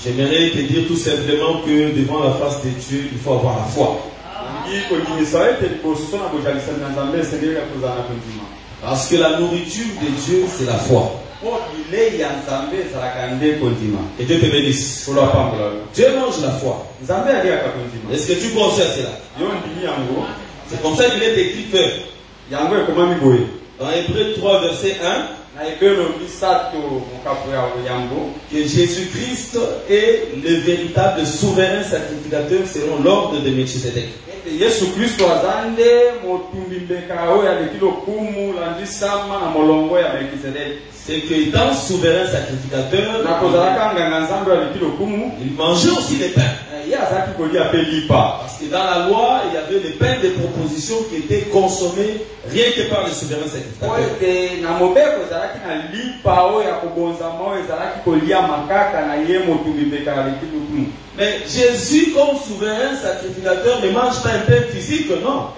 J'aimerais te dire tout simplement que devant la face de Dieu, il faut avoir la foi. Parce que la nourriture de Dieu, c'est la foi. Et Dieu te bénisse. Dieu mange la foi. Est-ce que tu penses à cela? C'est comme ça qu'il est écrit que dans Hébreux 3, verset 1, que Jésus-Christ est le véritable souverain sacrificateur selon l'ordre de Melchisedec. C'est qu'étant souverain sacrificateur, il mangeait aussi les pains. Parce que dans la loi, il y avait les pains de proposition qui étaient consommés rien que par le souverain sacrificateur. Mais Jésus, comme souverain sacrificateur, ne mange pas un pain physique, non.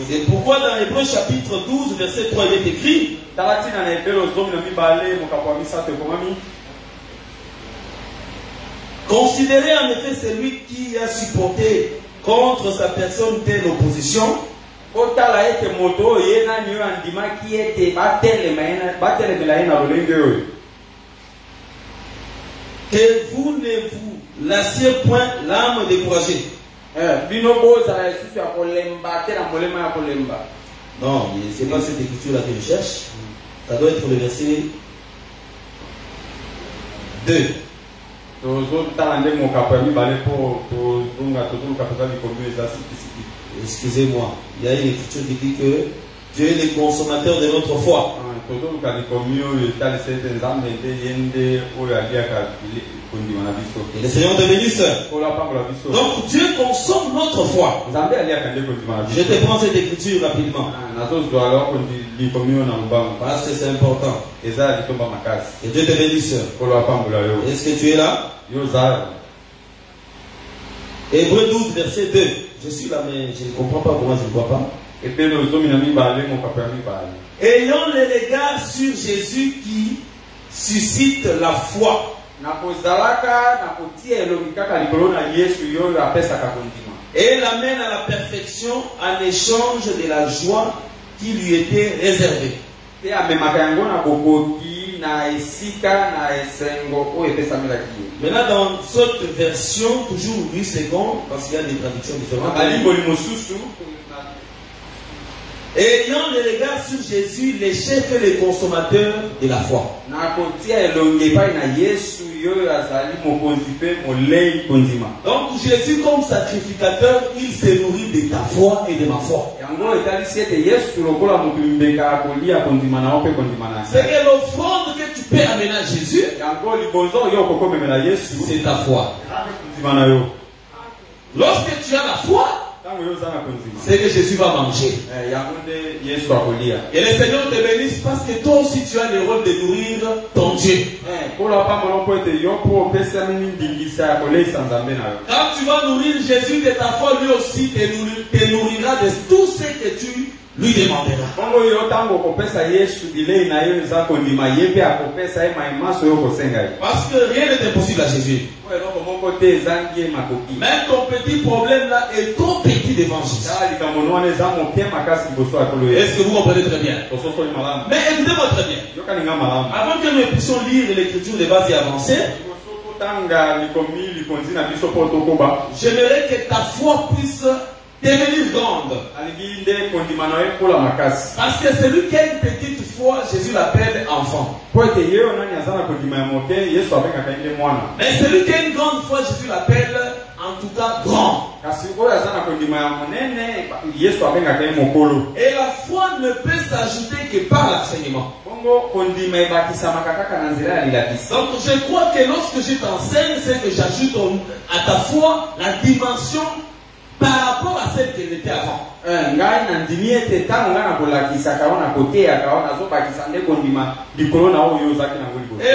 C'est pourquoi dans Hébreux chapitre 12, verset 3, il est écrit: considérez en effet celui qui a supporté contre sa personne telle opposition, que vous ne vous lassiez point l'âme découragée. Non, ce n'est pas cette écriture-là que je cherche. Ça doit être le verset 2. Excusez-moi, il y a une écriture qui dit que Dieu est le consommateur de notre foi. Et le Seigneur te bénisse. Donc Dieu consomme notre foi. Je te prends cette écriture rapidement. Parce que c'est important. Et Dieu te bénisse. Est-ce que tu es là? Hébreux 12, verset 2. Je suis là, mais je ne comprends pas comment je ne vois pas. Ayant le regard sur Jésus qui suscite la foi. Et l'amène à la perfection en échange de la joie qui lui était réservée. Maintenant, dans cette version, toujours 8 secondes, parce qu'il y a des traductions différentes. Ayant le regard sur Jésus, le chef et le consommateur de la foi. Donc Jésus comme sacrificateur, il se nourrit de ta foi et de ma foi. C'est que l'offrande que tu peux amener à Jésus, c'est ta foi. Lorsque tu as la foi, c'est que Jésus va manger. Et le Seigneur te bénisse parce que toi aussi tu as le rôle de nourrir ton Dieu. Quand tu vas nourrir Jésus de ta foi, lui aussi te nourrira de tout ce que tu lui demanderas. Parce que rien n'est impossible à Jésus. Même ton petit problème là est trop petit devant Jésus. Est-ce que vous comprenez très bien? Mais écoutez-moi très bien. Avant que nous puissions lire l'écriture de base et avancer, j'aimerais que ta foi puisse devenir grande. Parce que celui qui a une petite foi, Jésus l'appelle enfant. Mais celui qui a une grande foi, Jésus l'appelle en tout cas grand. Et la foi ne peut s'ajouter que par l'enseignement. Donc je crois que lorsque je t'enseigne, c'est que j'ajoute à ta foi la dimension par rapport à celle qu'elle était avant. Et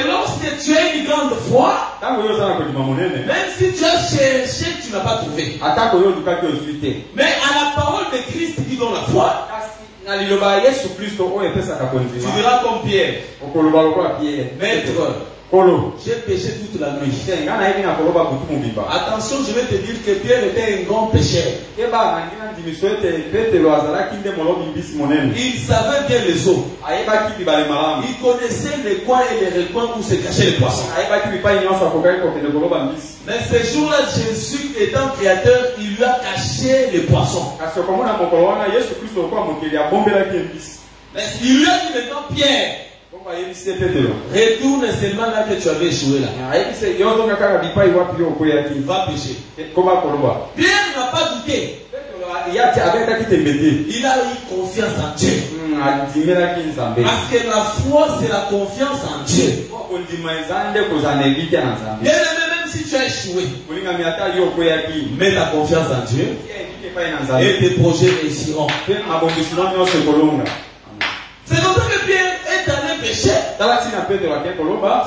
lorsque tu as une grande foi, même si tu as cherché, tu n'as pas trouvé. Mais à la parole de Christ qui donne la foi, Tu diras comme Pierre. Maître, j'ai péché toute la nuit. Attention, je vais te dire que Pierre était un grand pécheur. Il savait bien les eaux. Il connaissait les coins et les recoins où se cachaient les poissons. Mais ce jour-là, Jésus étant créateur, il lui a caché les poissons. Mais il lui a dit maintenant, Pierre, retourne seulement là que tu avais échoué là. Va pécher. Pierre n'a pas douté. Il a eu confiance en Dieu. Parce que la foi, c'est la confiance en Dieu. Bien aimé, même si tu as échoué, mets ta confiance en Dieu et tes projets réussiront. C'est comme ça que Pierre est allé pécher.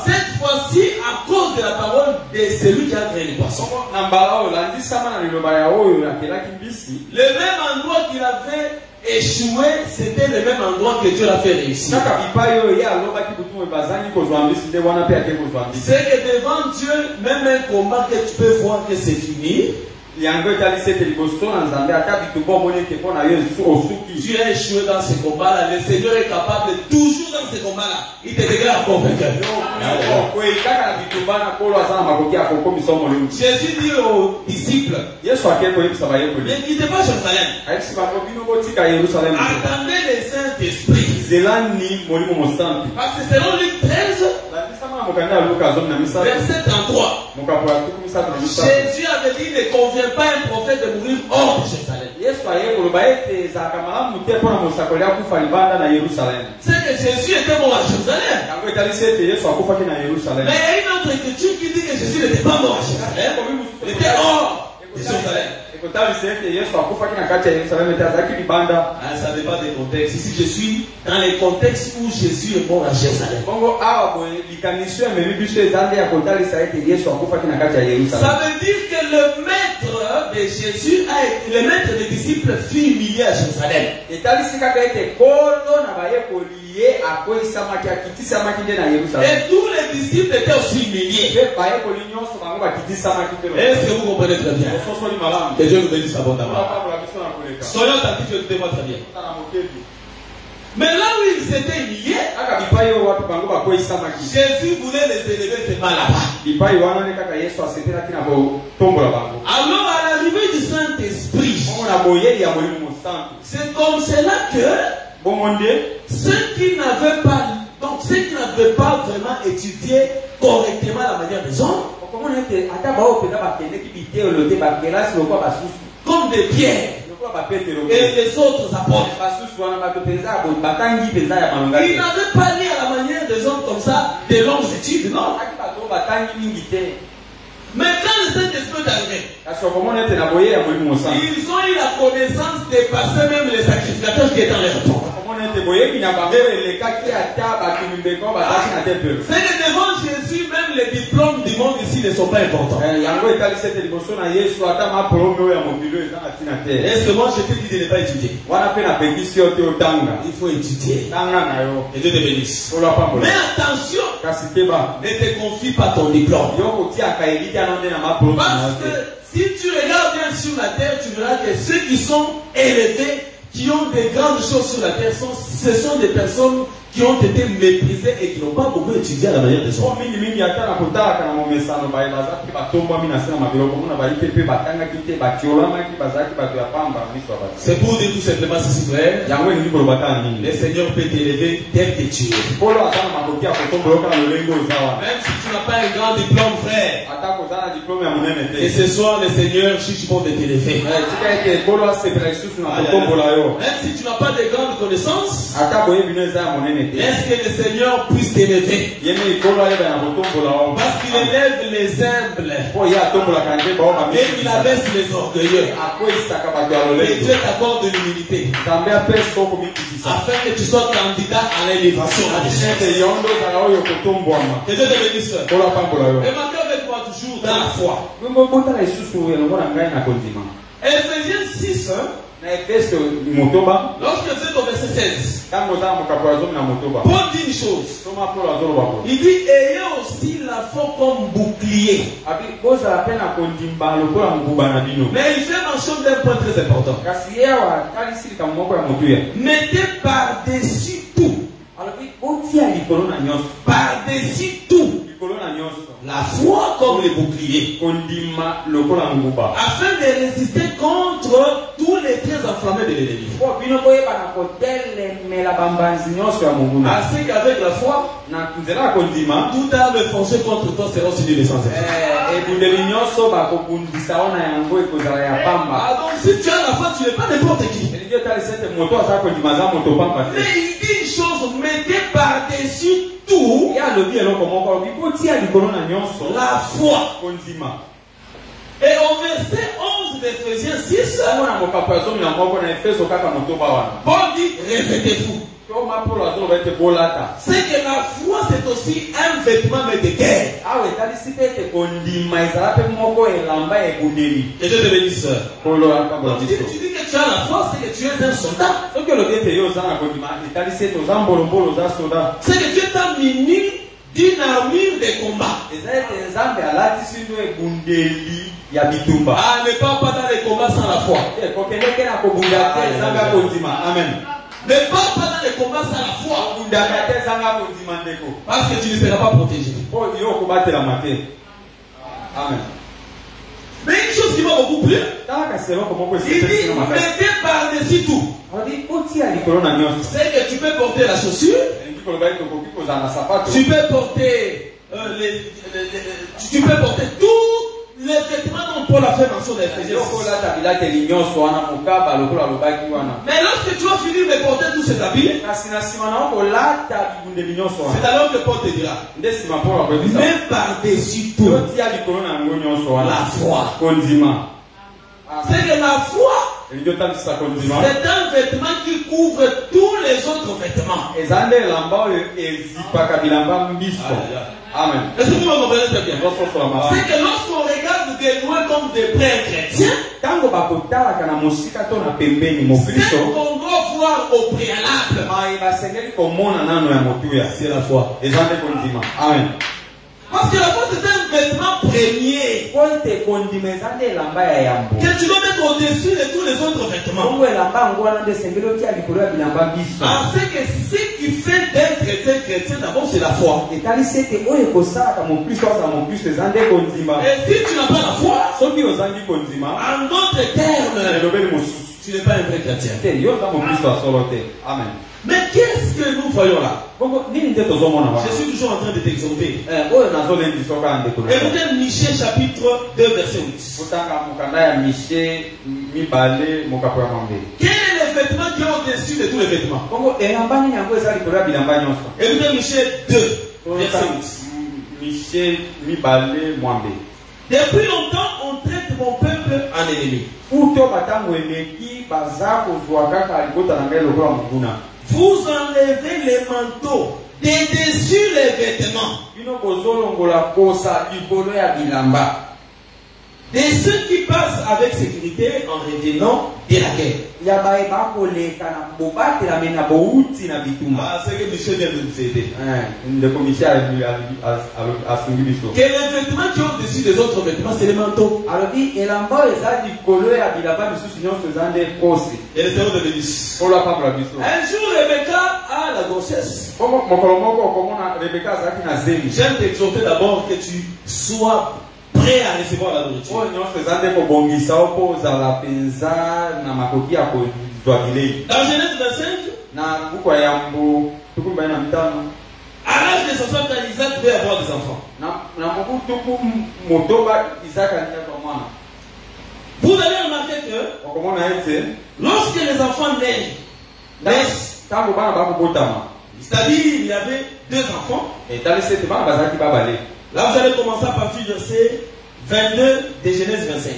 Cette fois-ci, à cause de la parole de celui qui a créé les poissons. Le même endroit qu'il avait échoué, c'était le même endroit que Dieu l'a fait réussir. C'est que devant Dieu, même un combat que tu peux voir que c'est fini. Tu as échoué dans ce combat-là. Le Seigneur est capable de toujours dans ce combat-là. Il te déclare convaincu. Jésus dit aux disciples, ne quittez pas Jérusalem. Attendez le Saint-Esprit. Parce que selon Luc 13, verset 33, Jésus avait dit, ne convient pas un prophète de mourir hors de Jérusalem. C'est que Jésus était mort à Jérusalem. Mais il y a une autre écriture qui dit que Jésus n'était pas mort à Jérusalem. Il était hors de Jérusalem. Ça dépend des contextes. Ici, je suis dans les contextes où Jésus est mort à Jérusalem. Ça veut dire que le maître de Jésus, le maître des disciples fut humilié à Jérusalem. Et tous les disciples étaient aussi humiliés. Est-ce que vous comprenez très bien? Que Dieu nous bénisse abondamment. Soyons attentifs et écoutez-moi très bien. Mais là où ils étaient humiliés, Jésus voulait les élever seulement là-bas. Alors à l'arrivée du Saint-Esprit, c'est comme cela que ceux qui n'avaient pas vraiment étudié correctement la manière des hommes, comme des pierres et les autres apôtres, ils n'avaient pas lu à la manière des hommes comme ça des longues études, non. Mais quand le Saint-Esprit est arrivé, ils ont eu la connaissance de passer même les sacrificateurs qui étaient dans les retours. C'est que devant Jésus, même les diplômes du monde ici ne sont pas importants. Est-ce que moi je te dis de ne pas étudier? Il faut étudier. Et Dieu te bénisse. Mais attention, ne te confie pas ton diplôme. Parce que si tu regardes bien sur la terre, tu verras que ceux qui sont élevés, qui ont des grandes choses sur la terre, ce sont des personnes qui ont été méprisées et qui n'ont pas beaucoup étudié à la manière des hommes. C'est pour dire tout simplement ceci, frère. Le Seigneur peut t'élever tel que tu es. Même si tu n'as pas un grand diplôme, frère, et ce soir le Seigneur cherche pour t'élever. Même si tu n'as pas de grandes connaissances, est-ce que le Seigneur puisse t'élever? Parce qu'il élève les humbles et il abaisse les orgueilleux. Et Dieu t'accorde de l'humilité afin que tu sois candidat à l'élévation. Que Dieu te bénisse. Et marquez avec moi toujours dans la foi. Ephésiens 6, Lorsque vous êtes au verset 16, Paul dit une chose. Il dit, ayez aussi la foi comme bouclier. Mais il fait mention d'un point très important. Mettez par-dessus tout. Par-dessus tout. La foi comme les boucliers. Afin de résister contre tous les traits enflammés de l'ennemi. Ainsi qu'avec la foi, tout arme forgé contre toi sera aussi du sang. Donc si tu as la foi, tu n'es pas n'importe qui. Mais il dit une chose, mettez par-dessus tout la foi. Et au verset 11 d'Éphésiens 6, Paul dit revêtez-vous. C'est que la foi c'est aussi un vêtement mais de guerre. Et Dieu te bénisse. Tu dis que tu as la foi, c'est que tu es un soldat. C'est que tu es muni d'une armure de combat. Ah, ne pars pas dans les combats sans la foi. Amen. Ne pars pas dans les combats sans la foi. Parce que tu ne seras pas protégé. Amen. Mais une chose qui m'a beaucoup plu, il dit mettez par-dessus tout. C'est que tu peux porter la chaussure, tu peux porter tu peux porter tous les vêtements dont Paul a fait mention d'Éphésiens. Mais lorsque tu vas finir de porter tous ces habits, c'est alors que Paul te dira même par-dessus tout la foi. C'est que la foi c'est un vêtement qui couvre tous les autres vêtements. Amen. Est-ce que vous me comprenez très bien? C'est que lorsqu'on regarde de loin comme des prêtres chrétiens, c'est qu'on doit voir au préalable. C'est la foi. Amen. Parce que la foi c'est un vêtement premier que tu dois mettre au-dessus de tous les autres vêtements. C'est que ce qui fait d'être chrétien d'abord c'est la foi. Et si tu n'as pas la foi, en d'autres termes, tu n'es pas un vrai chrétien. Amen. Mais qu'est-ce que nous voyons là? Je suis toujours en train de t'exhorter. Écoutez Michée chapitre 2 verset 8. Quel est le vêtement qui est au-dessus de tous les vêtements? Écoutez Michée 2 verset 8. Depuis longtemps on traite mon peuple en ennemi. Vous enlevez les manteaux de-dessus les vêtements de ceux qui passent avec sécurité en revenant de la guerre. C'est que Michel vient de nous aider. Que les vêtements qui ont au-dessus des autres vêtements, c'est les manteaux. Et les terreaux de l'hélice. Un jour, Rebecca a la grossesse. J'aime t'exhorter d'abord que tu sois prêt à recevoir la nourriture. Dans Genèse 25, à l'âge de 60 ans, Isaac devait avoir des enfants. Vous allez remarquer que lorsque les enfants naissent, c'est-à-dire il y avait 2 enfants, là vous allez commencer à partir du verset 22 de Genèse 25.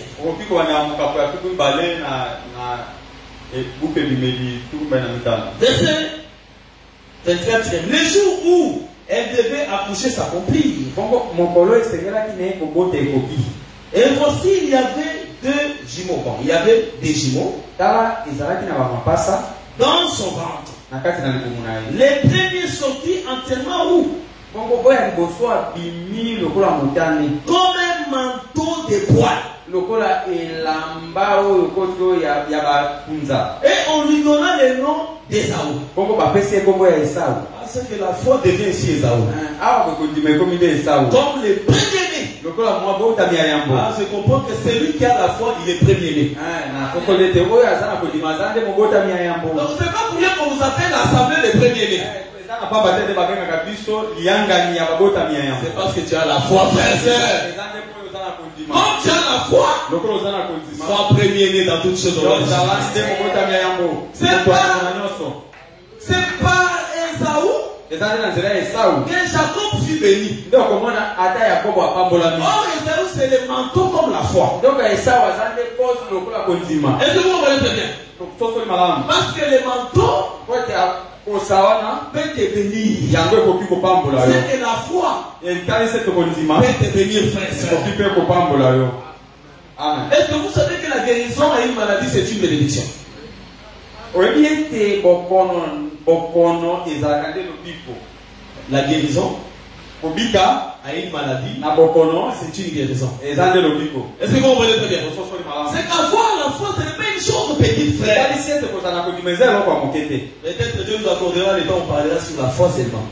Verset 24. Le jour où elle devait accoucher s'accomplir. Et voici il y avait deux jumeaux. Bon, il y avait des jumeaux dans son ventre. Les premiers sortis entièrement où? Comme un manteau de poil. Et on lui donna le nom d'Ésaü. C'est que la foi devient ici Ésaü. Comme le premier-né. Je comprends que celui qui a la foi, il est premier-né. Donc c'est pas pour rien qu'on vous appelle l'assemblée des premiers-nés. C'est parce que tu as la foi, frère et sœur. Quand tu as la foi, sois premier-né dans toutes choses. C'est pas Ésaü que Jacob fut béni. Or, Ésaü, c'est le manteau comme la foi. Est-ce que vous comprenez très bien? Parce que le manteau peut te bénir. C'est que la foi peut te bénir, frère. Est-ce que vous savez que la guérison à une maladie, c'est une bénédiction? La guérison à une maladie, c'est une guérison. Est-ce que vous comprenez très bien? C'est qu'avoir la foi, ce n'est pas une chose petite, frère. Peut-être Dieu nous accordera le temps, on parlera sur la foi seulement.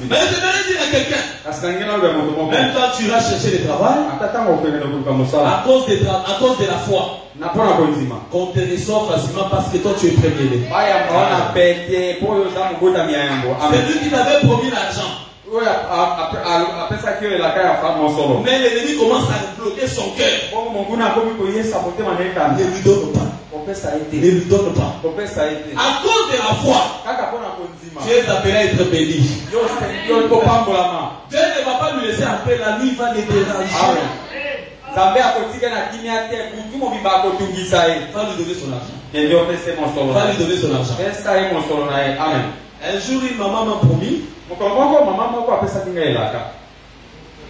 Mais je vais dire à quelqu'un, même quand tu vas chercher le travail, à cause de la foi, qu'on te reçoit facilement parce que toi tu es premier-né. C'est lui qui t'avait promis l'argent. Mais l'ennemi commence à bloquer son cœur. Ne lui donne pas. Ne lui donne pas. À cause de la foi, tu es appelé à être béni. Dieu ne va pas lui laisser appeler la nuit, il va les déranger. Va lui donner son argent. Va lui donner son argent. Un jour, une maman m'a promis.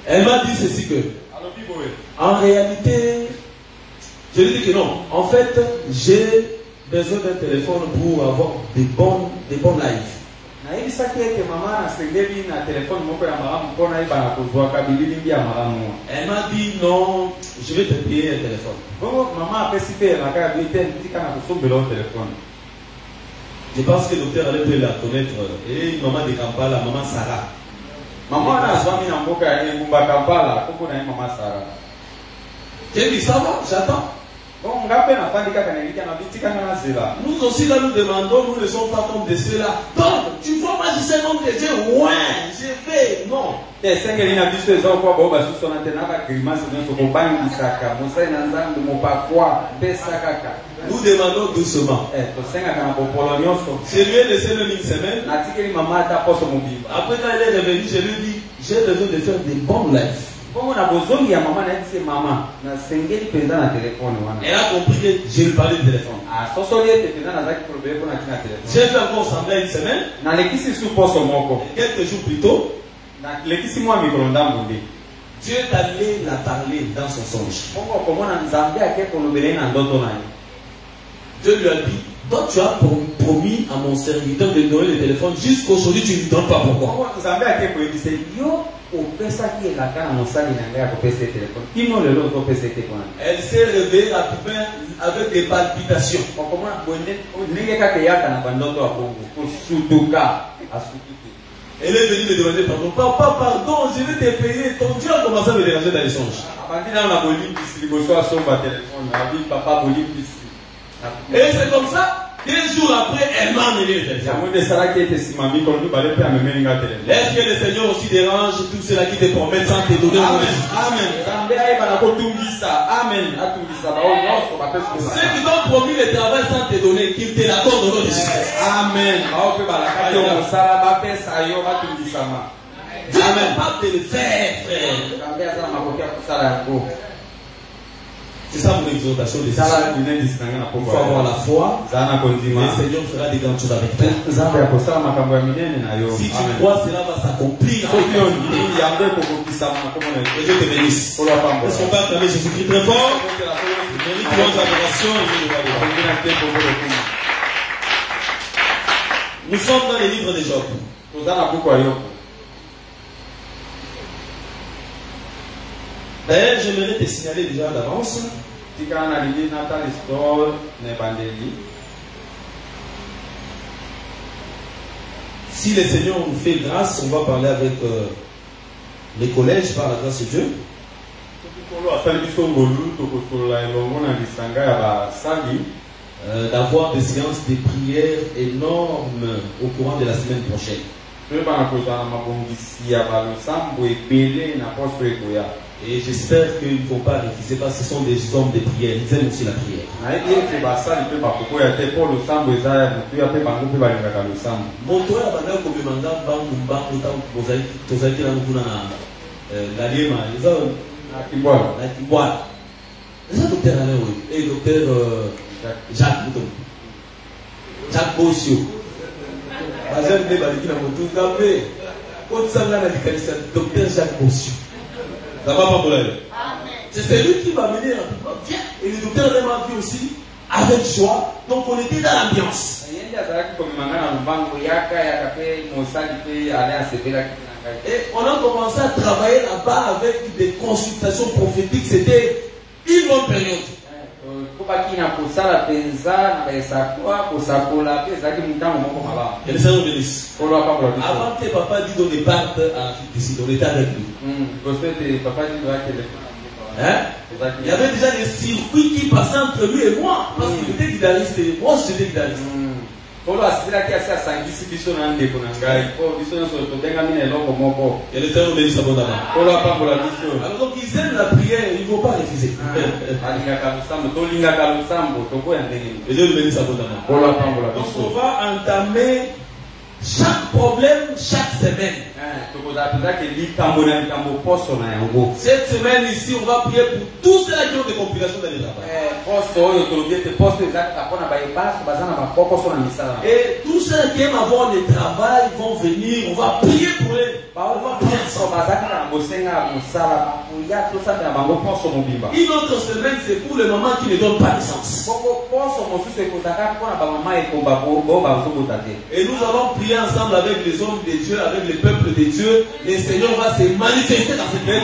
Elle m'a dit ceci que, en réalité, je lui ai dit que non. En fait, j'ai besoin d'un téléphone pour avoir des bons lives. Elle m'a dit non, je vais te payer un téléphone. Je pense que le docteur allait peut la connaître. Et une maman de Kampala, maman Sarah. J'ai dit ça va, j'attends. Nous aussi là nous demandons, nous ne sommes pas comme de ceux-là. Donc, tu vois, moi je sais nom de Dieu, ouais, je vais, non. Nous demandons doucement. Je lui ai laissé le une semaine. Après quand elle est revenue, je lui ai dit, j'ai besoin de faire des bons lives. Elle a compris que je lui parlais de téléphone. J'ai fait encore semblant une semaine. Quelques jours plus tôt, Dieu est allé la parler dans son songe. Dieu lui a dit, toi tu as promis à mon serviteur de donner le téléphone, jusqu'aujourd'hui tu ne lui donnes pas. Pourquoi? Elle s'est réveillée avec des palpitations. Elle est venue me demander pardon. Papa, pardon, je vais te payer. Ton Dieu a commencé à me déranger dans les songes. Et c'est comme ça, 15 jours après, elle m'a amené le téléphone. Est-ce que le Seigneur aussi dérange tous ceux-là qui te promettent sans te donner? Amen. Ceux qui t'ont promis le travail sans te donner, qu'ils te l'accordent au nom de Jésus. Amen. Dieu est capable de le faire, frère. C'est ça mon exhortation de ce soir. Il faut avoir la foi. Le Seigneur fera des grandes choses avec toi. Si tu crois, cela va s'accomplir. Et Dieu te bénisse. Est-ce qu'on peut acclamer Jésus-Christ très fort? Il mérite notre adoration et Dieu le va. Nous sommes dans les livres de Job. D'ailleurs, j'aimerais te signaler déjà d'avance. Si le Seigneur nous fait grâce, on va parler avec les collèges par la grâce de Dieu. D'avoir des séances de prière énormes au courant de la semaine prochaine. Et j'espère qu'ils ne vont pas refuser parce que ce sont des hommes de prière. Ils aiment aussi la prière. Jacques Bossio. Docteur Jacques Bossio. Ça va pas pour elle. C'est celui qui m'a mené rapidement. Viens. Et le docteur m'a vu aussi avec joie. Donc on était dans l'ambiance. Et on a commencé à travailler là-bas avec des consultations prophétiques. C'était une bonne période. Et le Seigneur bénisse. Avant que papa dise on parte à Afrique, on était avec lui. Hein? Il y avait déjà des circuits qui passaient entre lui et moi. Parce qu'il était guitariste et moi j'étais guitariste. Et le Seigneur bénisse abondamment. Alors donc ils aiment la prière, ils ne vont pas refuser. Et Dieu le bénisse abondamment. Donc on va entamer chaque problème chaque semaine. Cette semaine ici, on va prier pour tous ceux qui ont des complications dans les travail. Et tous ceux qui aiment avoir le travail vont venir, on va prier pour eux. On va prier ensemble. Une autre semaine, c'est pour les mamans qui ne donnent pas naissance. Et nous allons prier ensemble avec les hommes de Dieu, avec le peuple de Dieu. Le Seigneur va se manifester dans cette vie.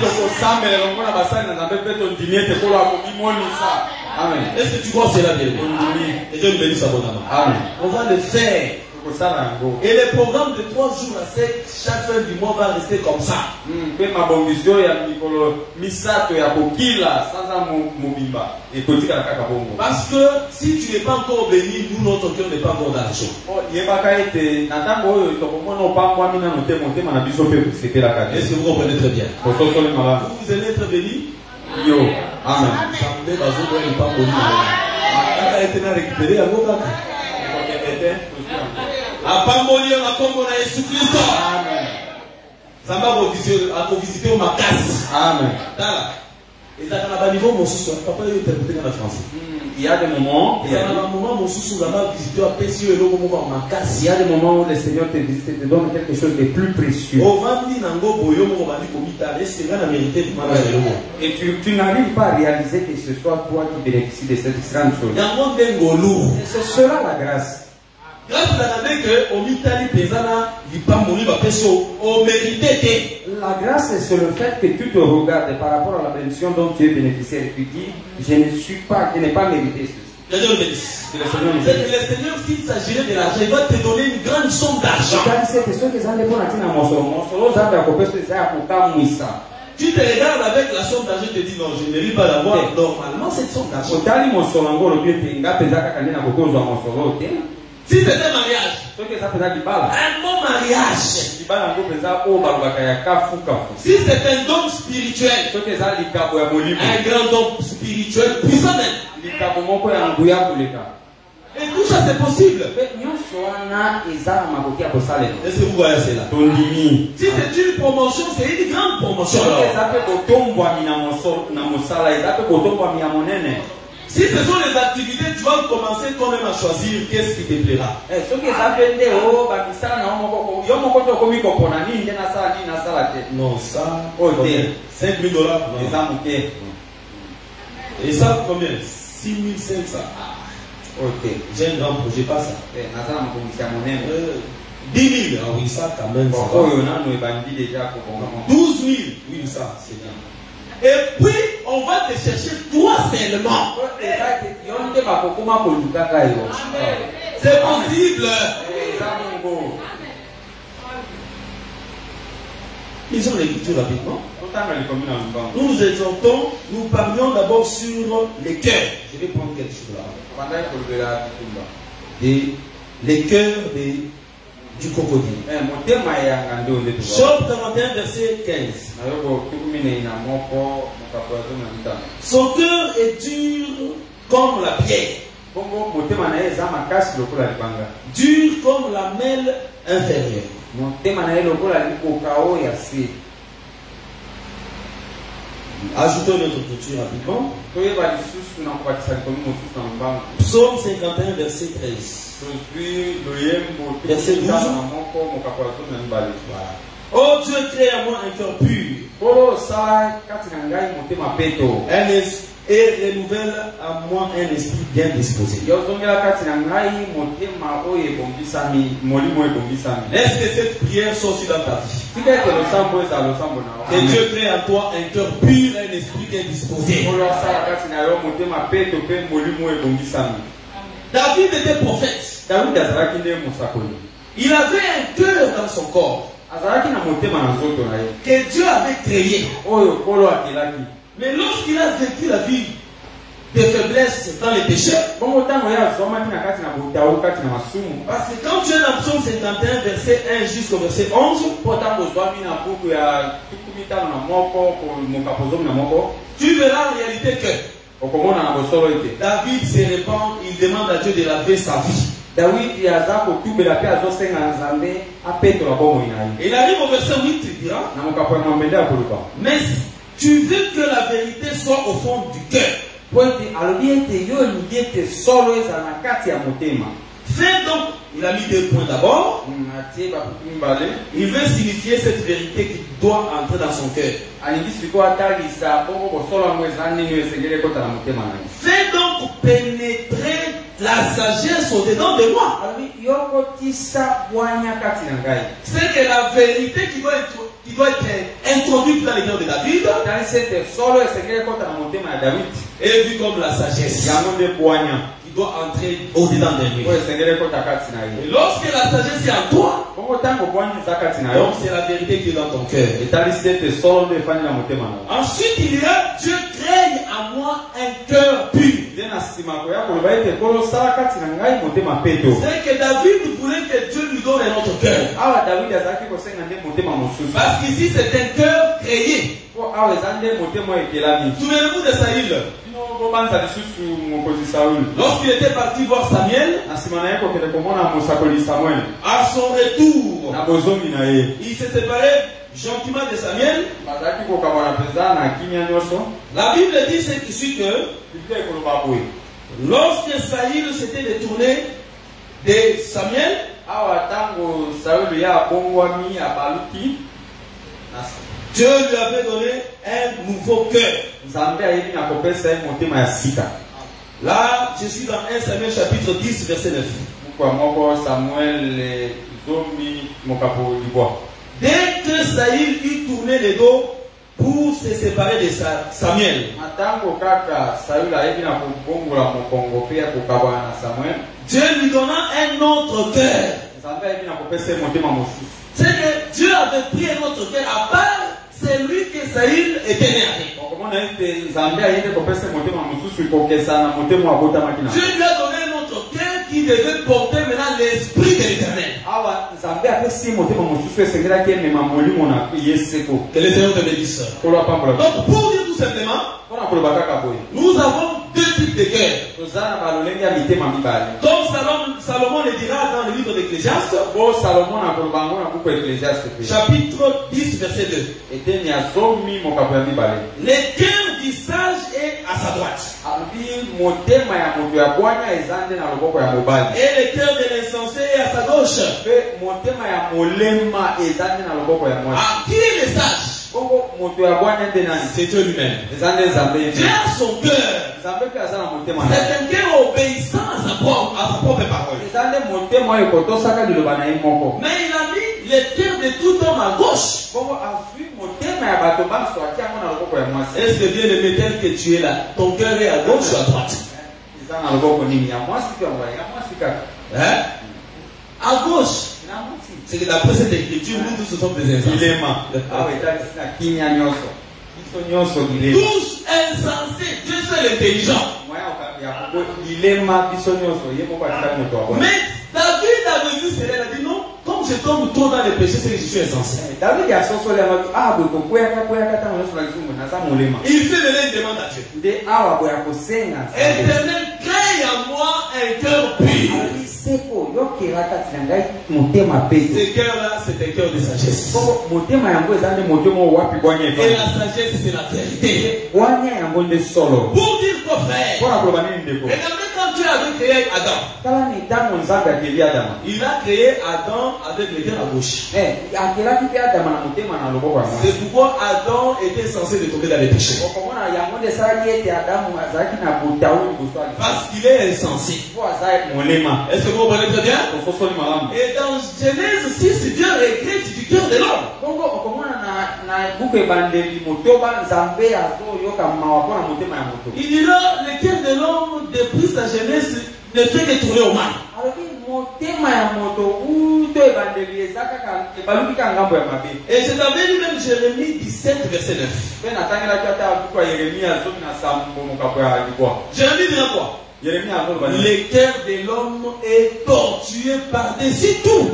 Amen. Est-ce que tu crois cela bien? Et Dieu nous bénisse abondamment. On va le faire. Et le programme de 3 jours à 7, chaque fin du mois va rester comme ça. Parce que si tu n'es pas encore béni, nous, notre cœur n'est pas encore d'argent. Est-ce que vous comprenez très bien? Vous allez être béni? Amen. Apamboli na kombo na Yesu Kristo. Amen. Zamba ko visiter au makasi. Amen. Tala. Et ça na ba niveau mosusu papa yo interpréter en français. Il y a des moments, il y a des moments mosusu zamba visiter à pesio et logo mo makasi. Il y a des moments où le Seigneur te visite et te donne quelque chose de plus précieux. Et tu n'arrives pas à réaliser que ce soit toi qui bénéficie de cette grande chose. C'est cela la grâce. La grâce, c'est le fait que tu te regardes par rapport à la bénédiction dont tu es bénéficiaire et tu dis, je n'ai pas mérité ceci. Que le Seigneur, s'il s'agirait de l'argent, il va te donner une grande somme d'argent. Tu te regardes avec la somme d'argent et te dis non, je ne mérite pas d'avoir normalement cette somme d'argent. Si c'est un mariage, un bon mariage, si c'est un don spirituel, un grand don spirituel puissant même, Et tout ça c'est possible. Est-ce que vous voyez cela? Si c'est une promotion, c'est une grande promotion. Si ce sont les activités, tu vas commencer toi-même à choisir qu'est-ce qui te plaira. Non, ça, 5 000 $. Et ça, combien? 6 500. Ok. J'ai un grand projet, pas ça. 10 000, ah oui, ça quand même. 12 000, oui, ça, c'est bien. Et puis, on va te chercher toi seulement. C'est possible. Lisons l'écriture rapidement. Nous nous exhortons, nous parlions d'abord sur les cœurs. Je vais prendre quelque chose là. Les cœurs du crocodile. Job 41, verset 15. Son cœur est dur comme la pierre, dur comme la mêle inférieure. Ajoutons notre écriture rapidement. Psaume 51, verset 13. Verset 12. Oh Dieu, crée à moi un cœur pur. Et renouvelle à moi un esprit bien disposé. Est-ce que cette prière sort aussi dans ta vie? Que Dieu crée à toi un cœur pur et un esprit bien disposé. David était prophète. Il avait un cœur dans son corps que Dieu avait créé. Mais lorsqu'il a vécu la vie de faiblesse dans les péchés, parce que quand tu es dans Psaume 51, verset 1 jusqu'au verset 11, tu verras en réalité que David se répand, il demande à Dieu de laver sa vie. Il arrive au verset 8, il dira, mais tu veux que la vérité soit au fond du cœur. Fais donc, il a mis 2 points d'abord. Il veut signifier cette vérité qui doit entrer dans son cœur. Fais donc pénétrer la sagesse au-dedans de moi. C'est que la vérité qui doit être introduite dans le cœur de David est vue comme la sagesse qui doit entrer au-dedans de lui. Et lorsque la sagesse est en toi, donc c'est la vérité qui est dans ton cœur. Ensuite il y a Dieu crée en moi un cœur pur. C'est que David voulait que Dieu lui donne un autre cœur. Parce qu'ici c'est un cœur créé. Souvenez-vous de Saül. Lorsqu'il était parti voir Samuel, à son retour, il s'est séparé gentiment de Samuel. La Bible dit ce qui suit que lorsque Saül s'était détourné de Samuel, Dieu lui avait donné un nouveau cœur. Là, je suis dans 1 Samuel chapitre 10, verset 9. Dès que Saül eut tourné le dos pour se séparer de Samuel, Dieu lui donna un autre cœur. C'est que Dieu avait pris un autre cœur à part celui que Saül était né avec. Dieu lui a donné un autre cœur qui devait porter maintenant l'esprit de l'Éternel. Que le Seigneur te bénisse. Donc pour dire tout simplement, nous avons deux types de cœurs. Comme Salomon le dira dans le livre d'Ecclésiaste, chapitre 10, verset 2. Le cœur du sage est à sa droite. Et le cœur de l'insensé est à sa gauche. À qui est le sage? C'est Dieu lui-même. Dieu a son cœur. C'est un cœur obéissant à sa propre parole. Mais il a mis le cœur de tout homme à gauche. Est-ce que Dieu aimé tel que tu es là? Ton cœur est à gauche ou à droite? Hein? À gauche. C'est que d'après cette écriture, nous tous sommes des insensés. Tous insensés. Dieu seul intelligent. Mais David avait vu cela, il a dit non, comme je tombe trop dans les péchés, c'est que je suis insensé. Il fait venir une demande à Dieu. Éternel, crée en moi un cœur pur. Ce cœur-là, c'est un cœur de sagesse. Et la sagesse, c'est la vérité. Pour dire quoi faire? Regardez quand Dieu avait créé Adam. Il a créé Adam avec le cœur à gauche. C'est pourquoi Adam était censé de tomber dans les péchés. Parce qu'il est insensé. Est-ce que vous comprenez très bien? Et dans Genèse 6, Dieu regrette du cœur de l'homme. Il dira, le cœur de l'homme, depuis sa jeunesse, ne fait que tourner au mal. Et je t'avais lu même Jérémie 17, verset 9. Jérémie dira quoi? Le cœur de l'homme est tortueux par-dessus tout.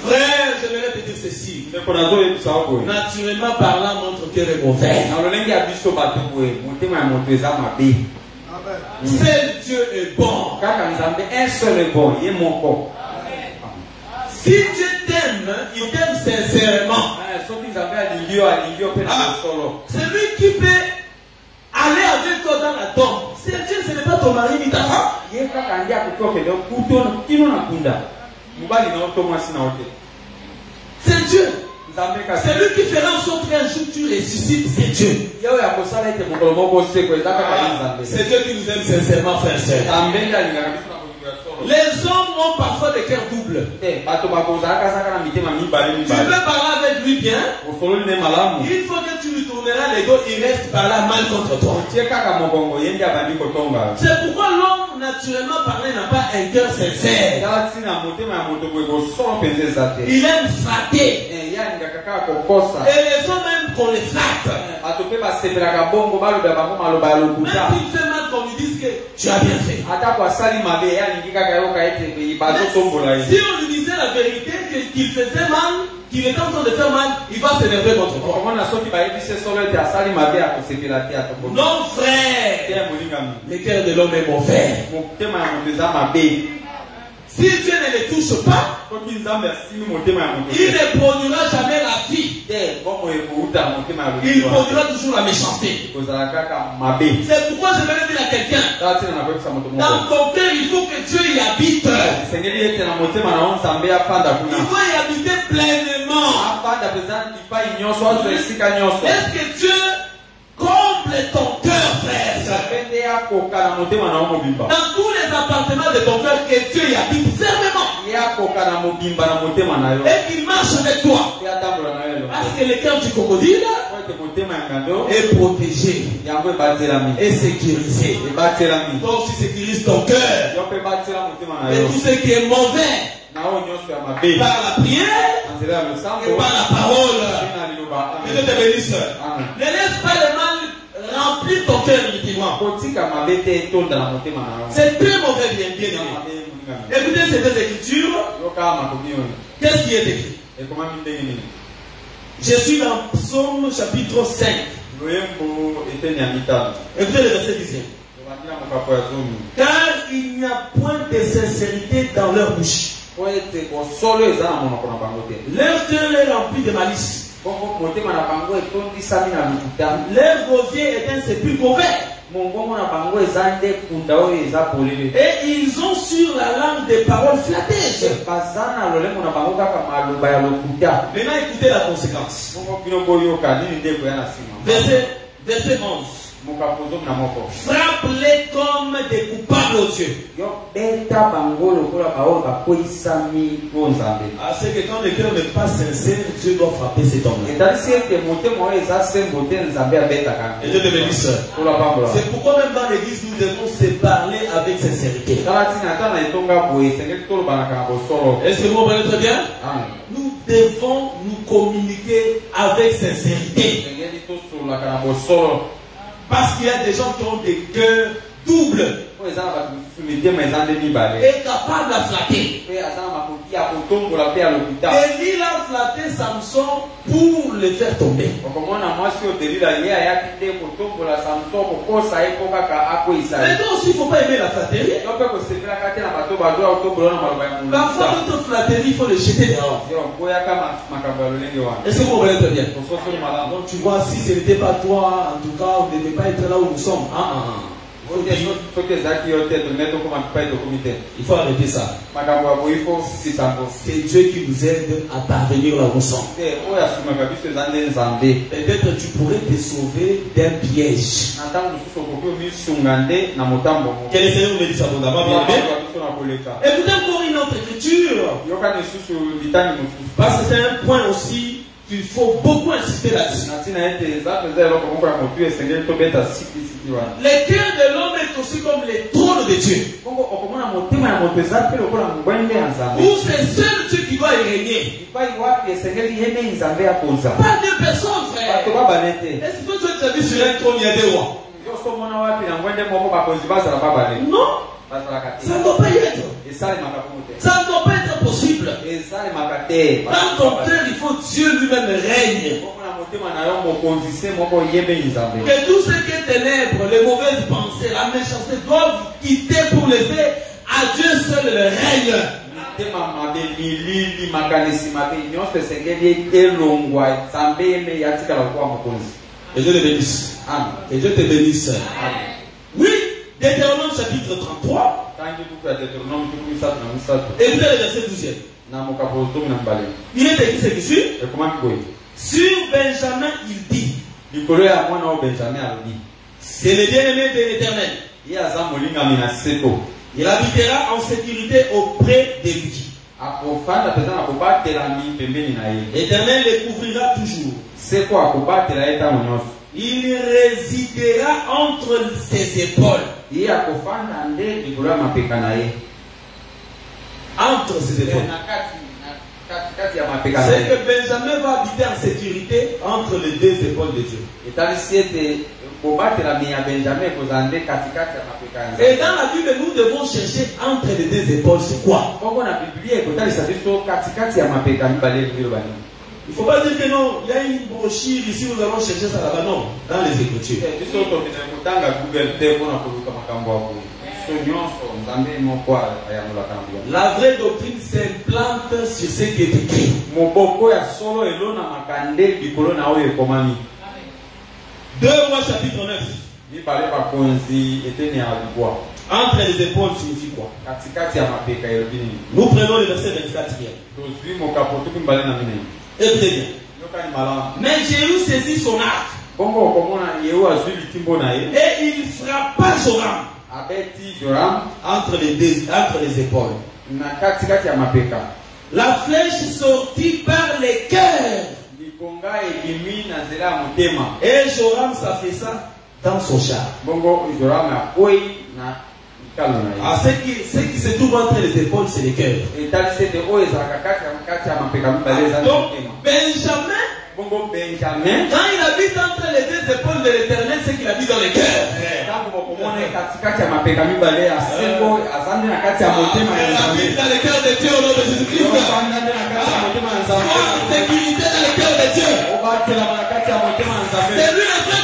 Frère, je vais répéter ceci. Naturellement parlant, notre cœur est mauvais. Seul Dieu est bon. Si Dieu t'aime, il t'aime sincèrement. Celui qui peut aller avec toi dans la tombe, c'est Dieu, ce n'est pas ton mari ni ta femme. C'est Dieu. C'est lui qui fera en sorte qu'un jour tu ressuscites, c'est Dieu. C'est Dieu qui nous aime sincèrement, frère et sœur. Les hommes ont parfois des cœurs doubles. Tu veux parler avec lui bien. Une fois que tu lui tourneras les dos, il reste par là mal contre toi. C'est pourquoi l'homme, naturellement parlé, n'a pas un cœur sincère. Il aime flatter. Et les hommes aiment qu'on les flatte. Même s'il fait mal, qu'on lui dise que tu as bien fait. Si on lui disait la vérité, qu'il faisait mal, qu'il est en train de faire mal, il va s'énerver contre toi. Non, frère, le cœur de l'homme est mauvais. Si Dieu ne les touche pas, il ne produira jamais la vie. Il produira toujours la méchanceté. C'est pourquoi je vais dire à quelqu'un, dans ton cœur, il faut que Dieu y habite. Il doit y habiter pleinement. Est-ce que Dieu comble ton cœur, frère? Dans tous les appartements de ton cœur, que Dieu y habite fermement. Et qu'il marche avec toi. Parce que le cœur du crocodile est protégé et sécurisé. Donc tu sécurises ton cœur. Et tout ce qui est mauvais, par la prière et par la parole. Que Dieu te bénisse. Ne laisse pas le mal remplir ton cœur inutilement. C'est très mauvais, bien aimé. Écoutez ces deux écritures. Qu'est-ce qui est écrit? Je suis dans Psaume chapitre 5, Écoutez le verset 10. Car il n'y a point de sincérité dans leur bouche. Leur cœur est rempli de malice. Leur gosier est un sépulcre ouvert. Et ils ont sur la langue des paroles flattées. Maintenant écoutez la conséquence. Verset 11. Frappe-les comme des coupables aux dieux. C'est que quand le cœur n'est pas sincère, Dieu doit frapper cet homme-là. Et Dieu te bénisse. C'est pourquoi même dans l'église, nous devons se parler avec sincérité. Est-ce que vous comprenez très bien? Nous devons nous communiquer avec sincérité. Parce qu'il y a des gens qui ont des cœurs doubles et capables à flatter. Élie a flatté Samson pour le faire tomber. Maintenant aussi, il ne faut pas aimer la flatterie. Parfois, notre flatterie, il faut le jeter dehors. Est-ce que vous comprenez très bien? Donc tu vois, si ce n'était pas toi, en tout cas, on ne devait pas être là où nous sommes. Il faut arrêter ça. C'est Dieu qui nous aide à parvenir là où nous sommes. Peut-être tu pourrais te sauver d'un piège. Que le Seigneur nous dise abondamment. Écoutez encore une autre écriture. Parce que c'est un point aussi qu'il faut beaucoup insister là-dessus. Le cœur de l'homme est aussi comme le trône de Dieu. Où c'est seul Dieu qui doit y régner. Pas deux personnes, frère. Est-ce que tu as vu sur un trône, il y a des rois? Non. Ça ne doit pas y être. Ça ne doit pas être possible. Dans ton cœur, il faut Dieu lui-même règne. Que tout ce qui est ténèbres, les mauvaises pensées, la méchanceté doivent quitter pour laisser à Dieu seul le règne. Et Dieu te bénisse. Et Dieu te bénisse. Oui. Deutéronome chapitre 33. Et vous avez le verset 12e. Il est écrit ce qui suit. Sur Benjamin, il dit. C'est le bien-aimé de l'Éternel. Il habitera en sécurité auprès de lui. L'Éternel les couvrira toujours. Il résidera entre ses épaules. Entre ses épaules. C'est que Benjamin va habiter en sécurité entre les deux épaules de Dieu. Et dans la Bible, nous devons chercher entre les deux épaules, c'est quoi? Il ne faut pas dire que non, il y a une brochure ici, nous allons chercher ça là-bas. Non, dans les Écritures. La vraie doctrine s'implante sur ce qui est écrit. 2 Rois chapitre 9. Entre les épaules signifie quoi? Nous prenons le verset 24 hier. Écoutez bien. Mais Jéhu saisit son arc. Et il frappa Joram entre les épaules. La flèche sortit par les cœurs. Et Joram s'affaissa dans son char. Ce qui se trouve entre les épaules, c'est les cœurs. Donc, Benjamin, quand il habite entre les deux épaules de l'Éternel, c'est qu'il habite dans les cœurs. Habite dans les cœurs de Dieu au nom de Jésus-Christ. Sécurité dans les cœurs de Dieu. C'est lui le vrai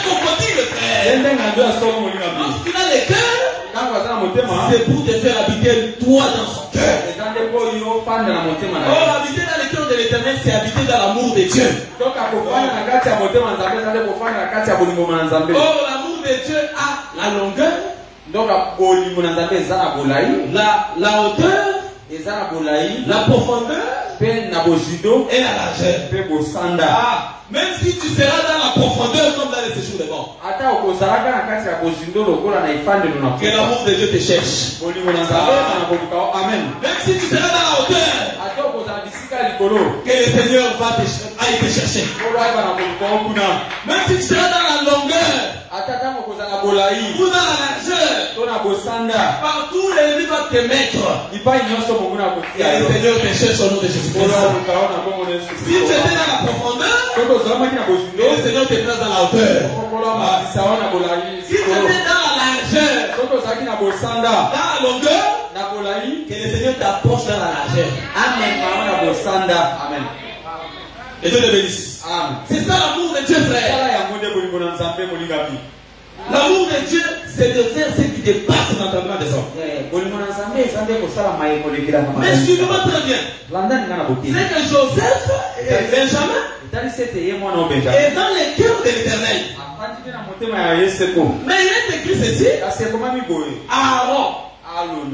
Lorsqu'il a le cœur, c'est pour te faire habiter toi dans son cœur. Or, habiter dans le cœur de l'Éternel, c'est habiter dans l'amour de Dieu. Or, l'amour de Dieu a la longueur, la hauteur, la profondeur et la largeur. Même si tu seras dans la profondeur comme dans les séjours des morts, que l'amour de Dieu te cherche. Amen. Même si tu seras dans la hauteur, que le Seigneur aille te chercher. Même si tu seras dans la longueur ou dans la largeur, partout l'ennemi va te mettre. Et le Seigneur te cherche au nom de Jésus-Christ. Si tu étais dans la profondeur, le Seigneur te place dans la hauteur. Si tu étais dans la largeur, dans la longueur, que le Seigneur t'approche dans la largeur. Amen. Et Dieu te bénisse. C'est ça l'amour de Dieu, frère. L'amour de Dieu, c'est de faire ce qui dépasse l'entendement des hommes. Mais suivez-moi très bien. C'est que Joseph et Benjamin est dans le cœur de l'Éternel. Mais il est écrit ceci. Aaron,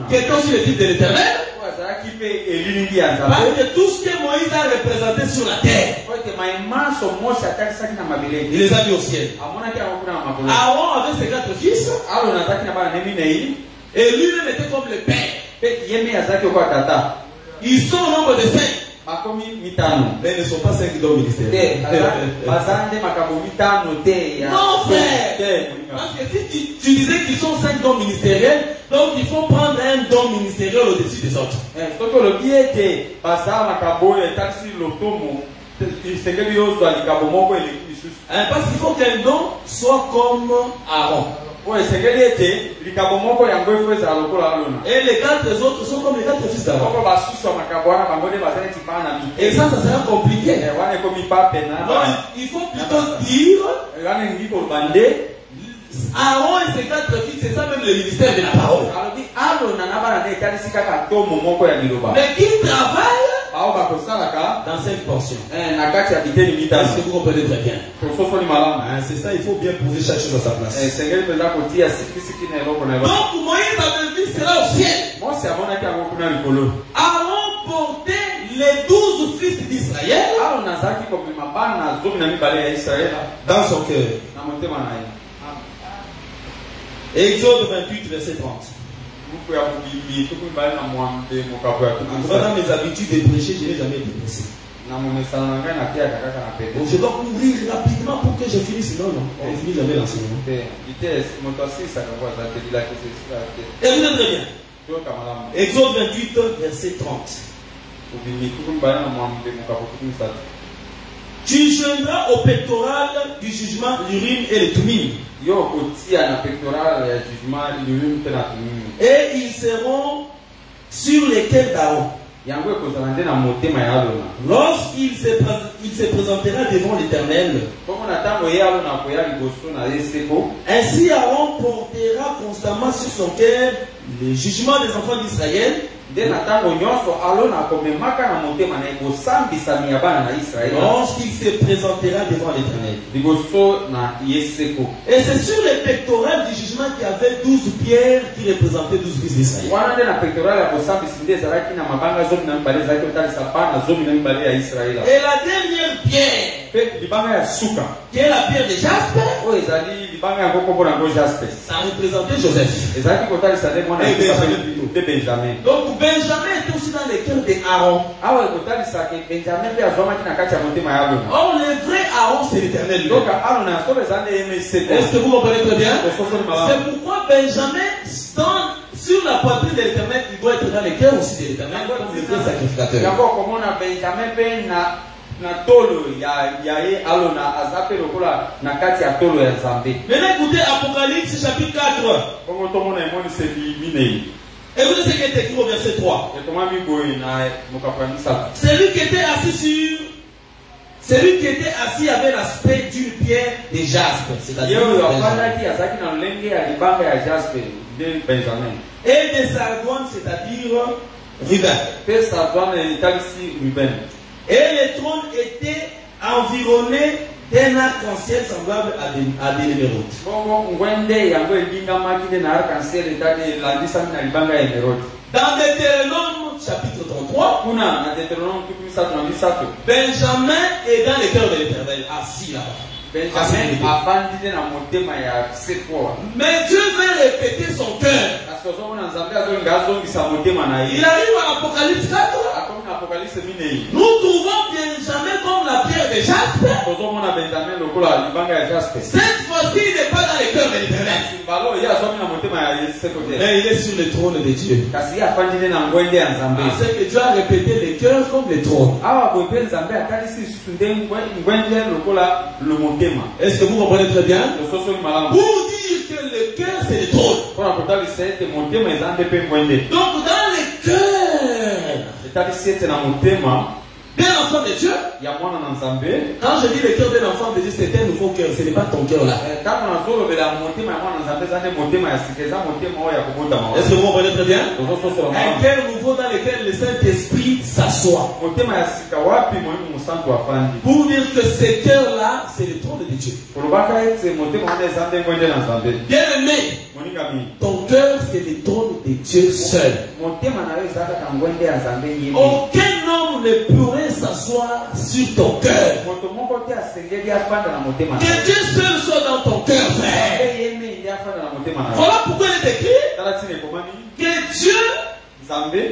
qui est aussi le type de l'Éternel. Parce que tout ce que Moïse a représenté sur la terre, il les a mis au ciel. Aaron avait ses 4 fils. Et lui-même était comme le père. Ils sont au nombre de 5. Mais ils ne sont pas 5 dons ministériels. Non, frère. Parce que si tu disais qu'ils sont 5 dons ministériels, donc il faut prendre un don ministériel au-dessus des autres. Parce qu'il faut qu'un don soit comme Aaron. Et les 4 autres sont comme les 4 fils d'Aaron. Et ça sera compliqué. Donc, il faut plutôt dire Aaron et ses 4 fils, c'est ça même le ministère de la parole. Mais qui travaille dans cette portion. Est-ce que vous comprenez très bien? C'est ça, il faut bien poser chaque chose à sa place. Donc Moïse avait vu cela au ciel. Aaron portait les 12 fils d'Israël dans son cœur. Exode 28, verset 30. Dans mes habitudes de prêcher, je n'ai jamais été pressé. Je dois courir rapidement pour que je finisse. Non, on ne finit jamais l'enseignement. Écoutez très bien. Exode 28, verset 30. Tu joindras au pectoral du jugement l'Urim et le Thummim. Et ils seront sur les cœurs d'Aaron. Lorsqu'il se présentera devant l'Éternel, ainsi Aaron portera constamment sur son cœur les jugements des enfants d'Israël. Lorsqu'il se présentera devant l'Éternel. Et c'est sur les pectorales du jugement qu'il y avait 12 pierres qui représentaient 12 fils d'Israël. Et la dernière pierre, qui est la pierre de Jasper, ça représentait Joseph. Et Benjamin. Donc Benjamin était aussi dans le cœur d'Aaron. Or le vrai Aaron c'est l'Éternel. Est-ce que vous comprenez très bien? C'est pourquoi Benjamin sur la poitrine de l'Éternel, il doit être dans le cœur aussi de l'Éternel comme le vrai sacrificateur. Maintenant écoutez Apocalypse chapitre 4. Écoutez ce qui est écrit au verset 3. Celui qui était assis Celui qui était assis avait l'aspect d'une pierre de jaspe, c'est-à-dire et de sardoine, c'est-à-dire Ruben. Et le trône était environné d'un arc-en-ciel semblable à des émeraudes. Dans Deutéronome chapitre 33, Benjamin est dans le cœur de l'Éternel, assis là-bas. Mais Dieu veut répéter son cœur. Il arrive à l'Apocalypse 4. Nous trouvons Benjamin comme la pierre de jaspe. Cette fois-ci, il n'est pas dans le cœur de l'Éternel. Mais il est sur le trône de Dieu. C'est que Dieu a répété le cœur comme le trône. Est-ce que vous comprenez très bien? Pour dire que le cœur c'est le trône. Donc dans le cœur d'un enfant de Dieu, quand je dis le cœur d'un enfant de Dieu, c'est un nouveau cœur, ce n'est pas ton cœur là. Est-ce que vous comprenez très bien? Un cœur nouveau dans lequel le Saint-Esprit s'assoit. Pour dire que ce cœur-là, c'est le trône de Dieu. Bien aimé, ton cœur, c'est le trône de Dieu seul. Aucun homme ne pourrait s'asseoir sur ton cœur. Que Dieu seul soit dans ton cœur, frère. Voilà pourquoi il est écrit que Dieu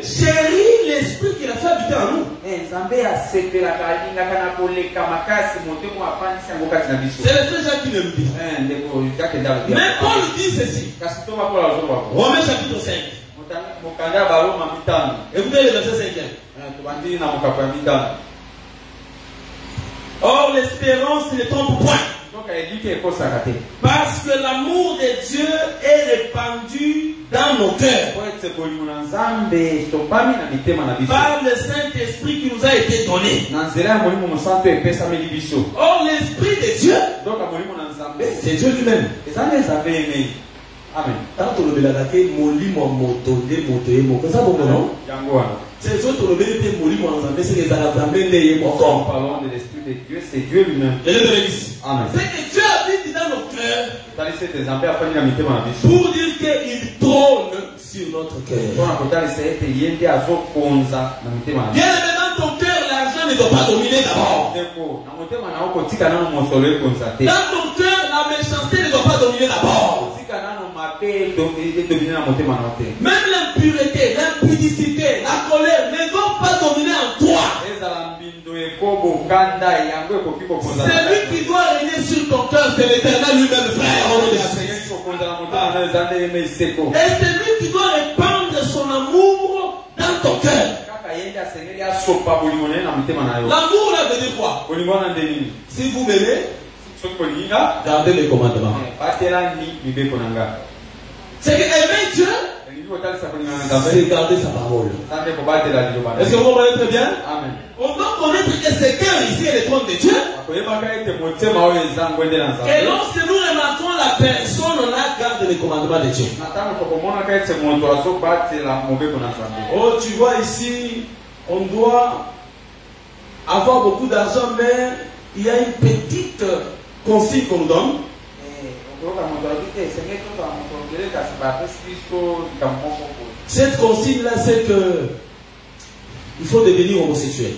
chérit l'esprit qu'il a fait habiter en nous. C'est le frère Jacques qui le dit. Mais Paul dit ceci. Romains chapitre 5. Écoutez le verset 5. Or l'espérance ne trompe point. Parce que l'amour de Dieu est répandu dans nos cœurs par le Saint-Esprit qui nous a été donné. Or l'Esprit de Dieu, c'est Dieu lui-même. Amen. Tant que le belagate molimo moto de moto et moto, ça vous non? C'est autres le belagate molimo ensemble, c'est les assemblées les motos. Parlons de l'Esprit de Dieu, c'est Dieu lui-même. Amen. C'est que Dieu habite dans nos cœurs. Pour dire qu'il trône sur notre cœur. Bien dans ton cœur, l'argent ne doit pas dominer d'abord. Dans ton cœur, la méchanceté ne doit pas dominer d'abord. Même l'impureté, l'impudicité, la colère ne doivent pas dominer en toi. Celui qui doit régner sur ton cœur, c'est l'Éternel lui-même, frère. Et celui qui doit répandre son amour dans ton cœur. L'amour là veut dire quoi? Si vous m'aimez, gardez les commandements. C'est que aimer Dieu, c'est garder sa parole. Est-ce que vous comprenez très bien? Amen. On doit connaître que ce cœur ici est le trône de Dieu. Et lorsque nous remarquons la personne, on a garde les commandements de Dieu. Oh, tu vois ici, on doit avoir beaucoup d'argent, mais il y a une petite consigne qu'on nous donne. Cette consigne-là, c'est que il faut devenir homosexuel.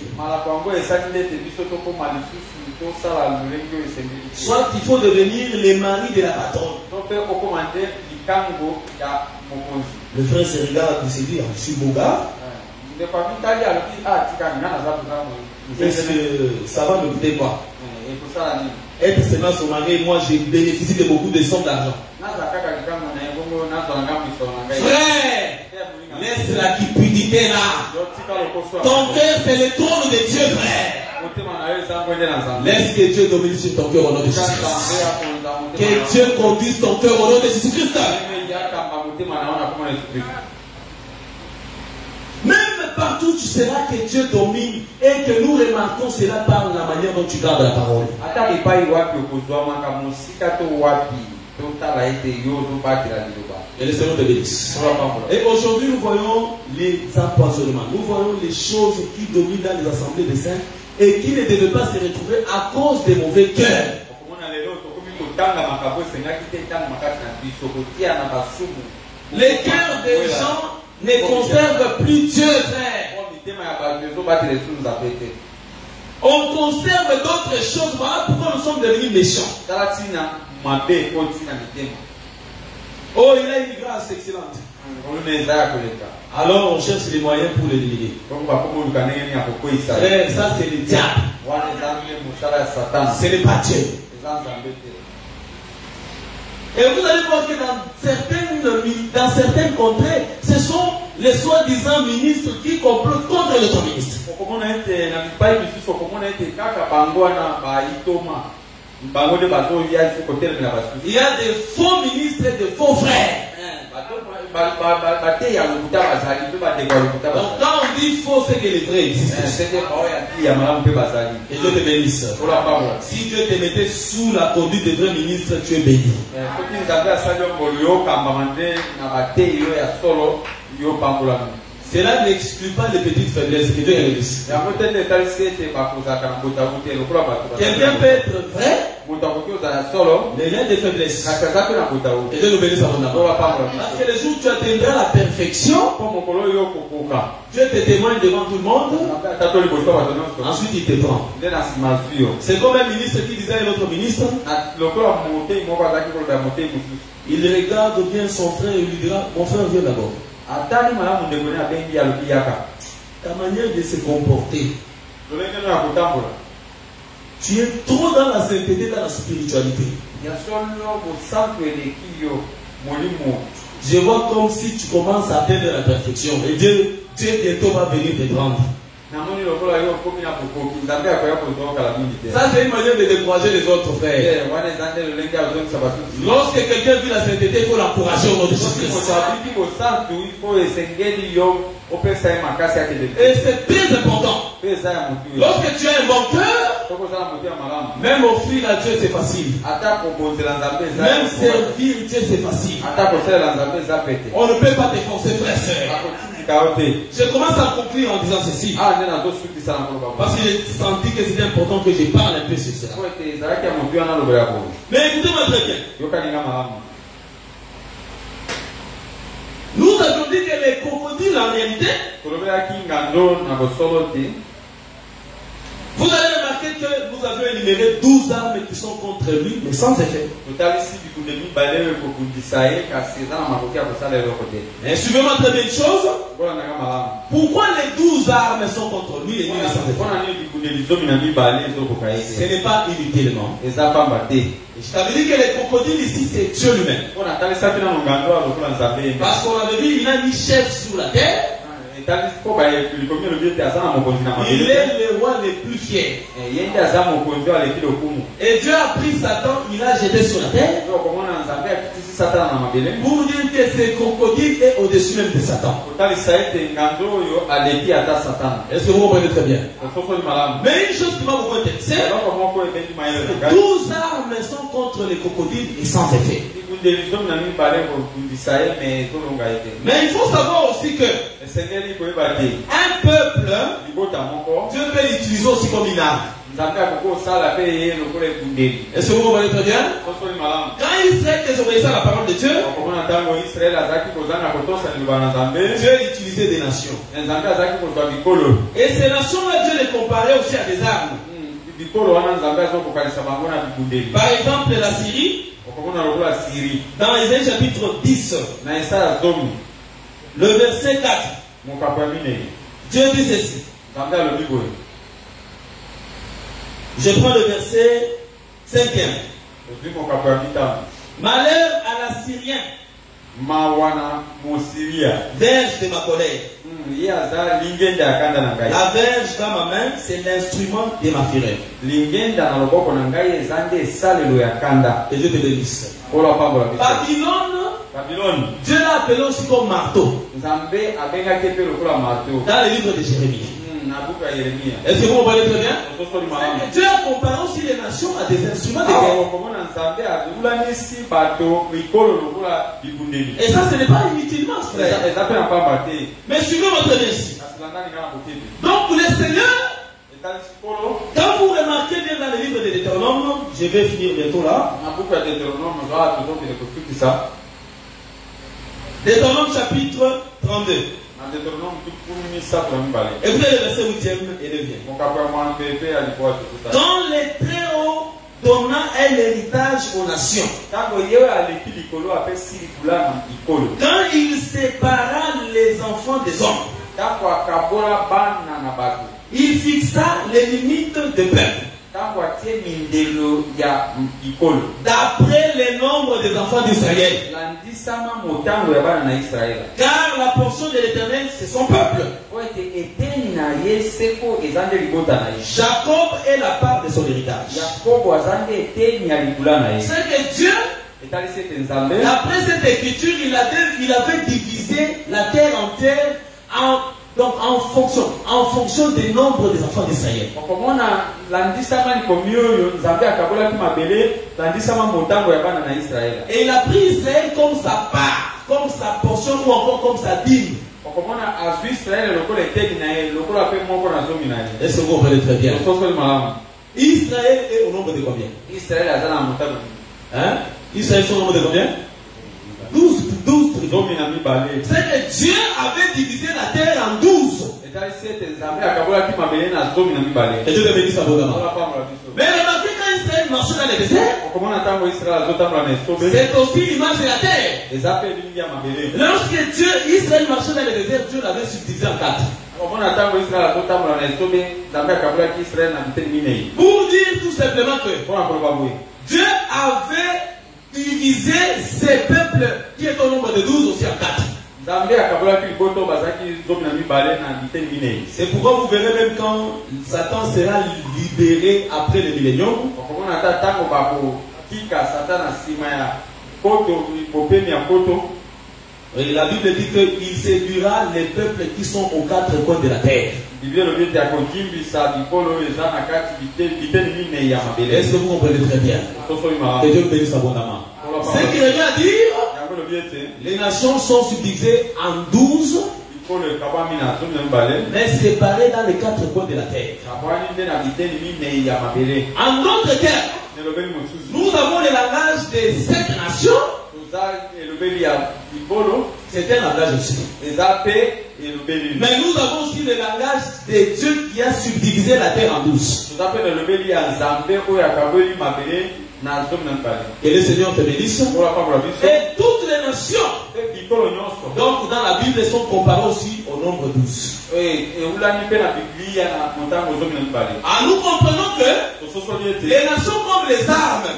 Soit il faut devenir le mari de la patronne. Le frère se regarde, il se dit, je suis beau gars. Est-ce que ça va me coûter quoi? Être seulement son mari, moi j'ai bénéficié de beaucoup de sommes d'argent. Frère, laisse la cupidité là. Ton cœur c'est le trône de Dieu, frère. Laisse que Dieu domine sur ton cœur au nom de Jésus-Christ. Que Dieu conduise ton cœur au nom de Jésus-Christ. Même partout tu sauras que Dieu domine et que que nous remarquons cela par la manière dont tu gardes la parole. Et le Seigneur te bénisse. Et aujourd'hui, nous voyons les empoisonnements. Nous voyons les choses qui dominent dans les assemblées des saints et qui ne devaient pas se retrouver à cause des mauvais cœurs. Les cœurs des gens ne conservent plus Dieu, frère. On conserve d'autres choses. Voilà pourquoi nous sommes devenus méchants. Oh, il a une grâce excellente. Alors on cherche les moyens pour l'éliminer. Frère, ça c'est le diable. Ce n'est pas Dieu. Et vous allez voir que dans certaines contrées, ce sont les soi-disant ministres qui complotent contre l'autre ministre. Il y a des faux ministres et des faux frères. Donc quand on dit faux, c'est que les vrais existent. Et Dieu te bénisse. Si Dieu te mettait sous la conduite des vrais ministres, tu es béni. Cela n'exclut pas les petites faiblesses. Que Dieu te bénisse. Quelqu'un peut être vrai, mais il y a des faiblesses. Et Dieu nous bénisse abondamment. Parce que le jour où tu atteindras la perfection, Dieu te témoigne devant tout le monde. Ensuite il te prend. C'est comme un ministre qui disait à un autre ministre, il regarde bien son frère et lui dira, mon frère viens d'abord. Ta manière de se comporter, tu es trop dans la sainteté, dans la spiritualité. Je vois comme si tu commences à atteindre la perfection et Dieu bientôt va venir te prendre. Ça c'est une manière de décourager les autres frères. Lorsque quelqu'un vit la sainteté, il faut l'encourager au nom de Jésus-Christ. Et c'est très important. Lorsque tu as un bon cœur, même offrir à Dieu c'est facile. Même servir Dieu c'est facile. On ne peut pas te forcer, frère, sœur. Je commence à conclure en disant ceci. Parce que j'ai senti que c'était important que je parle un peu sur cela. Mais écoutez-moi très bien. Nous avons dit que les crocodiles en réalité, vous allez remarquer que nous avons énuméré 12 armes qui sont contre lui, mais sans effet. Mais suivez-moi très bien une chose. Pourquoi les 12 armes sont contre lui et lui sans effet? Ce n'est pas inutilement. Et je t'avais dit que les crocodiles ici, c'est Dieu lui-même. Parce qu'on avait dit, il a mis chef sur la terre. Il est le roi le plus fier. Et Dieu a pris Satan, il l'a jeté sur la terre. Pour dire que ce crocodile est au-dessus même de Satan. Est-ce que vous comprenez très bien? Mais une chose qui m'a beaucoup intéressé, 12 armes sont contre les crocodiles et sans effet. Mais il faut savoir aussi que un peuple, Dieu peut l'utiliser aussi comme une arme. Est-ce que vous comprenez très bien? Quand Israël désobéissait à la parole de Dieu, Dieu utilisait des nations. Et ces nations-là, Dieu les comparait aussi à des armes. Par exemple, la Syrie, dans Isaïe chapitre 10, le verset 4, Dieu dit ceci. Je prends le verset 5e. Malheur à la Syrienne, verge de ma colère. La verge dans ma main, c'est l'instrument de ma fureur. Et Dieu te bénisse. Babylone, Dieu l'a appelé aussi comme marteau. Dans le livre de Jérémie. Est-ce que vous comprenez très bien? Dieu a comparé aussi les nations à des instruments de guerre. Et ça, ce n'est pas inutilement, frère. Mais suivez votre ici. Donc, pour les seigneurs, quand vous remarquez bien dans le livre de Deutéronome, je vais finir bientôt là. Deutéronome chapitre 32. Écoutez le verset 8e et 9e. Quand les Très-Hauts donna un héritage aux nations, quand il sépara les enfants des hommes, il fixa les limites des peuples d'après les nombres des enfants d'Israël. Car la portion de l'Éternel, c'est son peuple. Jacob est la part de son héritage. C'est que Dieu, d'après cette écriture, il avait divisé la terre entière en fonction des nombres des enfants d'Israël. Et il a pris Israël comme sa part, comme sa portion ou encore comme sa dîme. Est-ce que vous comprenez très bien? Israël est au nombre de combien? Hein? Israël est au nombre de combien? 12 tribus. C'est que Dieu avait divisé la terre en 12. Et Dieu devait dire ça abondamment. Mais remarquez quand Israël marchait dans le désert, c'est aussi l'image de la terre. Lorsque Israël marchait dans le désert, Dieu l'avait subdivisé en 4. Pour dire tout simplement que Dieu avait diviser ces peuples qui est au nombre de 12 aussi en 4. C'est pourquoi vous verrez même quand Satan sera libéré après le millénium, et la Bible dit qu'il séduira les peuples qui sont aux 4 coins de la terre. Est-ce que vous comprenez très bien? Que Dieu bénisse abondamment. Ce qui revient à dire, les nations sont subdivisées en 12, mais séparées dans les 4 coins de la terre. En d'autres termes, nous avons le langage de 7 nations. C'est un langage aussi. Mais nous avons aussi le langage de Dieu qui a subdivisé la terre en 12. Que le Seigneur te bénisse. Et toutes les nations, donc dans la Bible, sont comparées aussi au nombre 12. Ah, nous comprenons que les nations comme les armes,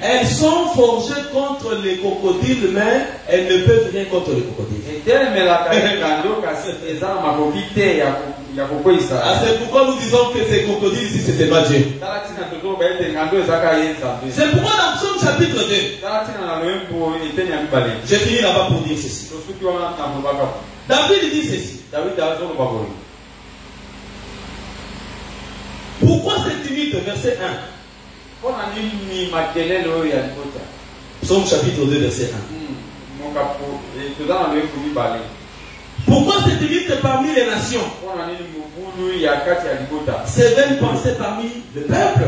elles sont forgées contre les crocodiles, mais elles ne peuvent rien contre les crocodiles. Ah, c'est pourquoi nous disons que ces crocodiles ici, c'est pas Dieu. C'est pourquoi dans Psaume chapitre 2, j'ai fini là-bas pour dire ceci. David dit ceci. Pourquoi c'est timide, verset 1? Psaume chapitre 2, verset 1. Pourquoi c'est timide parmi les nations? C'est vaine pensée parmi le peuple.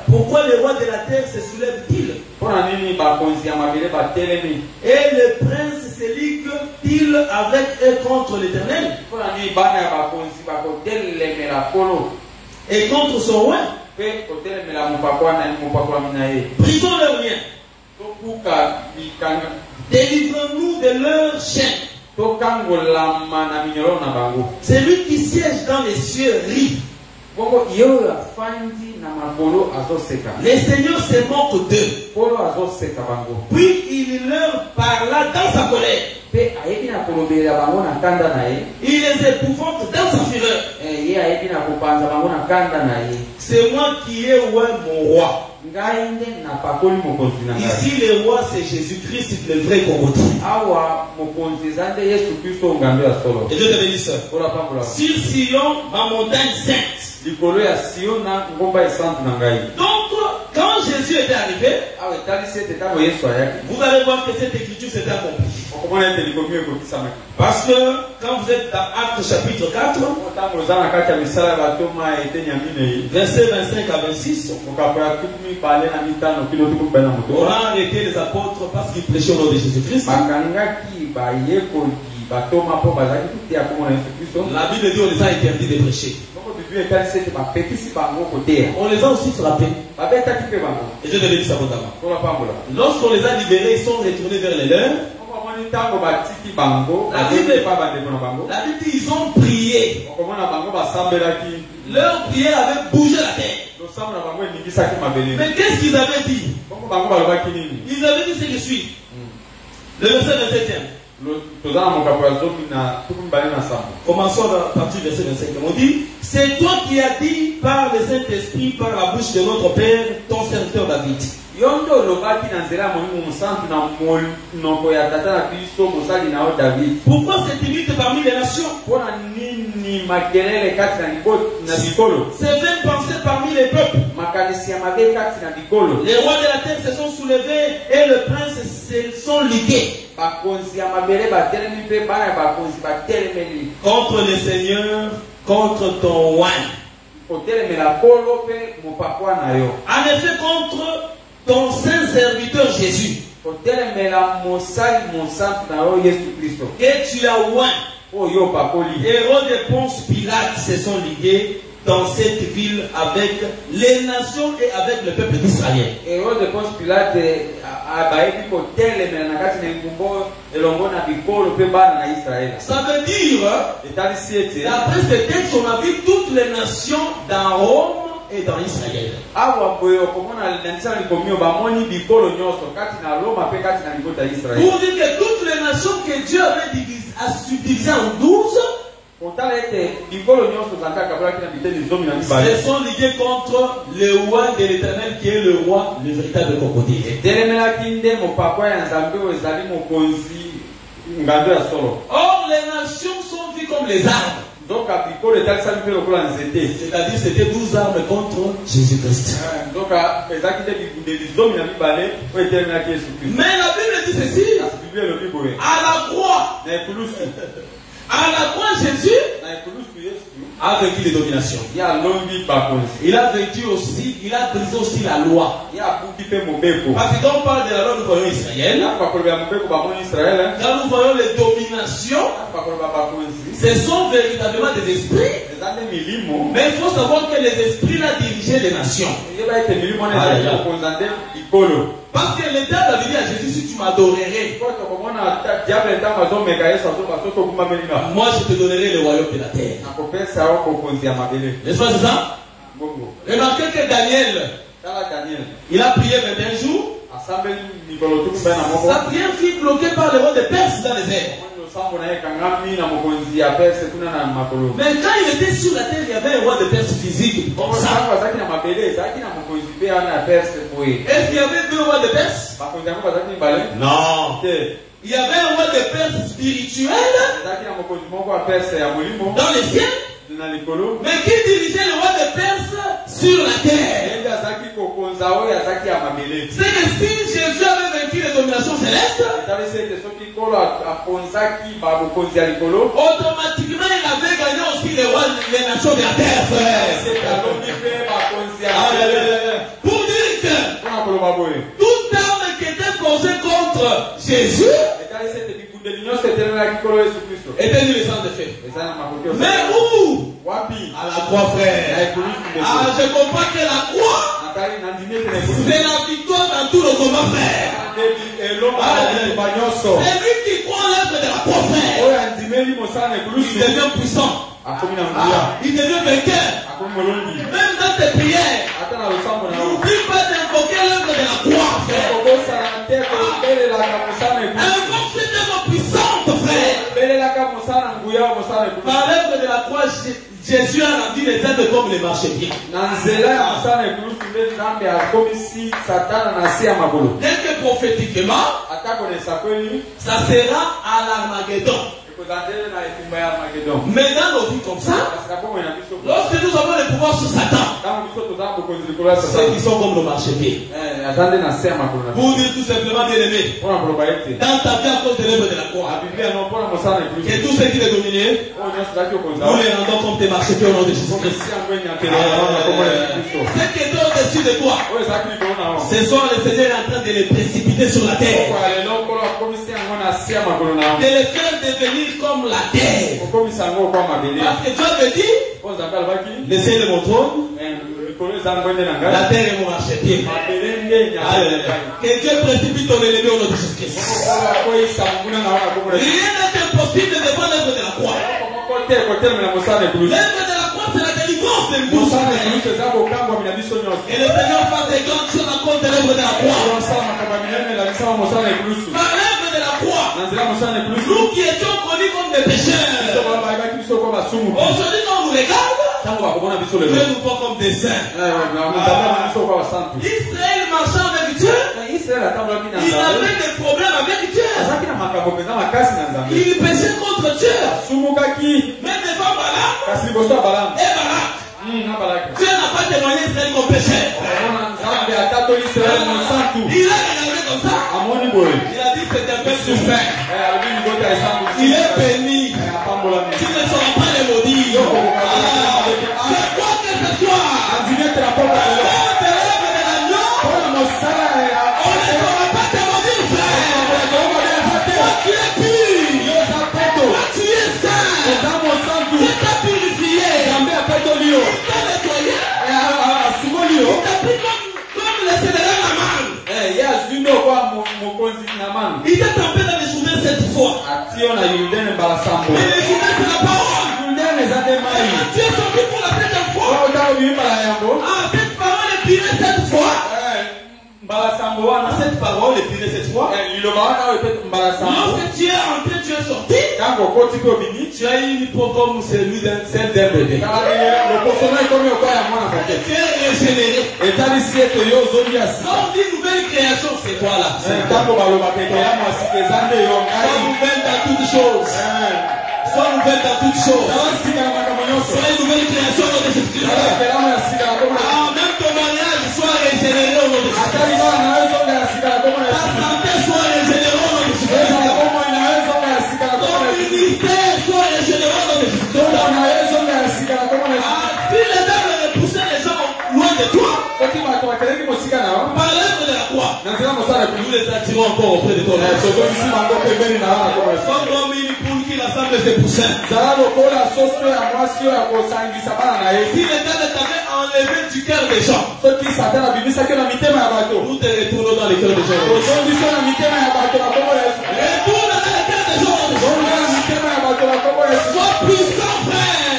Pourquoi les rois de la terre se soulèvent-ils? Et les princes se liguent-ils avec eux contre l'Éternel? Et contre son roi? Brisons leurs liens. Délivrons-nous de leurs chaînes. Celui qui siège dans les cieux rit. Les seigneurs se moquent d'eux. Puis il leur parla dans sa colère. Il les épouvante dans sa fureur. C'est moi qui ai oué mon roi. Ici, le roi, c'est Jésus-Christ, le vrai Kokoti. Et Dieu te bénisse. Sur Sion, ma montagne sainte. Donc, quand Jésus était arrivé, vous allez voir que cette écriture s'est accomplie. Parce que quand vous êtes dans Actes chapitre 4, verset 25 à 26, on a arrêté les apôtres parce qu'ils prêchaient au nom de Jésus-Christ. La Bible dit on les a interdits de prêcher. On les a aussi frappés. Et Dieu te bénisse abondamment. Lorsqu'on les a libérés, ils sont retournés vers les leurs. La Bible dit ils ont prié. Leur prière avait bougé la terre. Mais qu'est-ce qu'ils avaient dit? Ils avaient dit ce qui suit. Le verset 27e. Commençons à partir du verset 25. On dit, c'est toi qui as dit par le Saint-Esprit, par la bouche de notre Père, ton serviteur David. Pourquoi cette limite parmi les nations? C'est vain penser parmi les peuples. Les rois de la terre se sont soulevés et les princes se sont ligués contre le Seigneur, contre ton roi. En effet, contre ton saint serviteur Jésus, que tu as oint. Hérode et Ponce Pilate se sont ligués dans cette ville avec les nations et avec le peuple d'Israël. Ça veut dire, d'après ce texte, on a vu toutes les nations dans Rome et dans Israël. Pour dire que toutes les nations que Dieu avait subdivisées en 12, se sont ligués contre le roi de l'Éternel qui est le roi, le véritable crocodile. Or, les nations sont vues comme les armes. C'est-à-dire c'était 12 armes contre Jésus-Christ. Mais la Bible dit ceci. À la croix. À la croix, Jésus a vaincu les dominations. Il a vaincu aussi, il a brisé aussi la loi. Parce que quand on parle de la loi, nous voyons Israël. Quand nous voyons les dominations, ce sont véritablement des esprits. Mais il faut savoir que les esprits là dirigeaient les nations. Parce que le diable avait dit à Jésus, si tu m'adorerais, moi je te donnerai le royaume de la terre. N'est-ce pas ça? Remarquez que Daniel, il a prié 21 jours. Sa prière fut bloquée par le roi de Perse dans les airs. Mais quand il était sur la terre, il y avait un roi de Perse physique. Comme ça. Est-ce qu'il y avait deux rois de Perse? Non. Il y avait un roi de Perse spirituel dans les cieux. Mais qui dirigeait le roi de Perse sur la terre? C'est que si Jésus avait vaincu les dominations célestes, automatiquement il avait gagné aussi les nations de la terre. Pour dire que toute arme qui était forgée contre Jésus était nul sans effet. Mais où? À la croix, frère. Je comprends que la croix, c'est la victoire dans tout le combat, frère. C'est lui qui croit l'œuvre de la croix, frère. Il devient puissant. Il devient vainqueur. Même dans tes prières, n'oublie pas d'invoquer l'œuvre de la croix, frère. Invoque cette œuvre puissante, frère. Par l'œuvre de la croix, Jésus a rendu les êtres comme les marchepieds. Dès que prophétiquement, ça sera à l'Armageddon. Mais dans nos vies comme ça, lorsque nous avons le pouvoir sur Satan, ceux qui sont comme nos marchepieds. Pour dire tout simplement, bien aimé, dans ta vie à cause de l'œuvre de la croix, que tous ceux qui les dominaient, nous les rendons comme tes marchepieds au nom de Jésus-Christ. Ceux qui étaient au-dessus de toi, ce soir le Seigneur est en train de les précipiter sur la terre, de les faire devenir comme la terre. Parce que Dieu me dit, laissez de mon trône, la terre est mon marchepied. Que Dieu précipite ton ennemi au nom de Jésus-Christ. Rien n'est impossible devant l'œuvre de la croix. L'œuvre de la croix, c'est la délivrance de nous. Et le Seigneur fait des grandes choses à cause de l'œuvre de la croix. Par l'œuvre de la croix, nous qui étions connus comme des pécheurs, aujourd'hui quand on nous regarde, Dieu nous voit comme des saints. Israël marchant avec Dieu, il avait des problèmes avec Dieu. Il péchait contre Dieu. Même devant Balaam et Balak. Dieu n'a pas témoigné Israël comme pécheur. Il a regardé comme ça. Il a dit que c'est un peu souffert. Il est béni. Tu ne seras pas les maudits. C'est quoi que ce soit. On ne sera pas te maudire, frère. Toi tu es pur. Toi tu es saint. Dieu t'a purifié. Il t'a nettoyé. Il t'a pris comme le général Naman. Il t'a trempé dans les souvenirs cette fois. Et les souvenirs c'est la parole. Tu es sorti pour la septième fois. Cette parole est pirée cette fois. Cette parole est pirée cette fois. Lorsque tu es entré, tu es sorti. Tu as eu une peau comme celle d'un bébé. Tu es régénéré. Quand on dit nouvelle création, c'est quoi là? Sois nouvelle dans toutes choses. Sois nouvelle dans toutes choses. Sois une nouvelle création au nom de Jésus-Christ. Même ton mariage soit régénéré au nom de Jésus-Christ. Ta santé soit régénérée au nom de Jésus-Christ. Ton ministère soit régénéré au nom de Jésus-Christ. Si les œuvres repoussaient les gens loin de toi, par l'œuvre de la croix, nous les attirons encore auprès de toi. Comme une poule qui rassemble ses poussins. Si l'État t'avait enlevé du cœur des gens, nous te retournons dans les cœurs des gens. Retourne dans les cœurs des gens. Sois puissant, frère.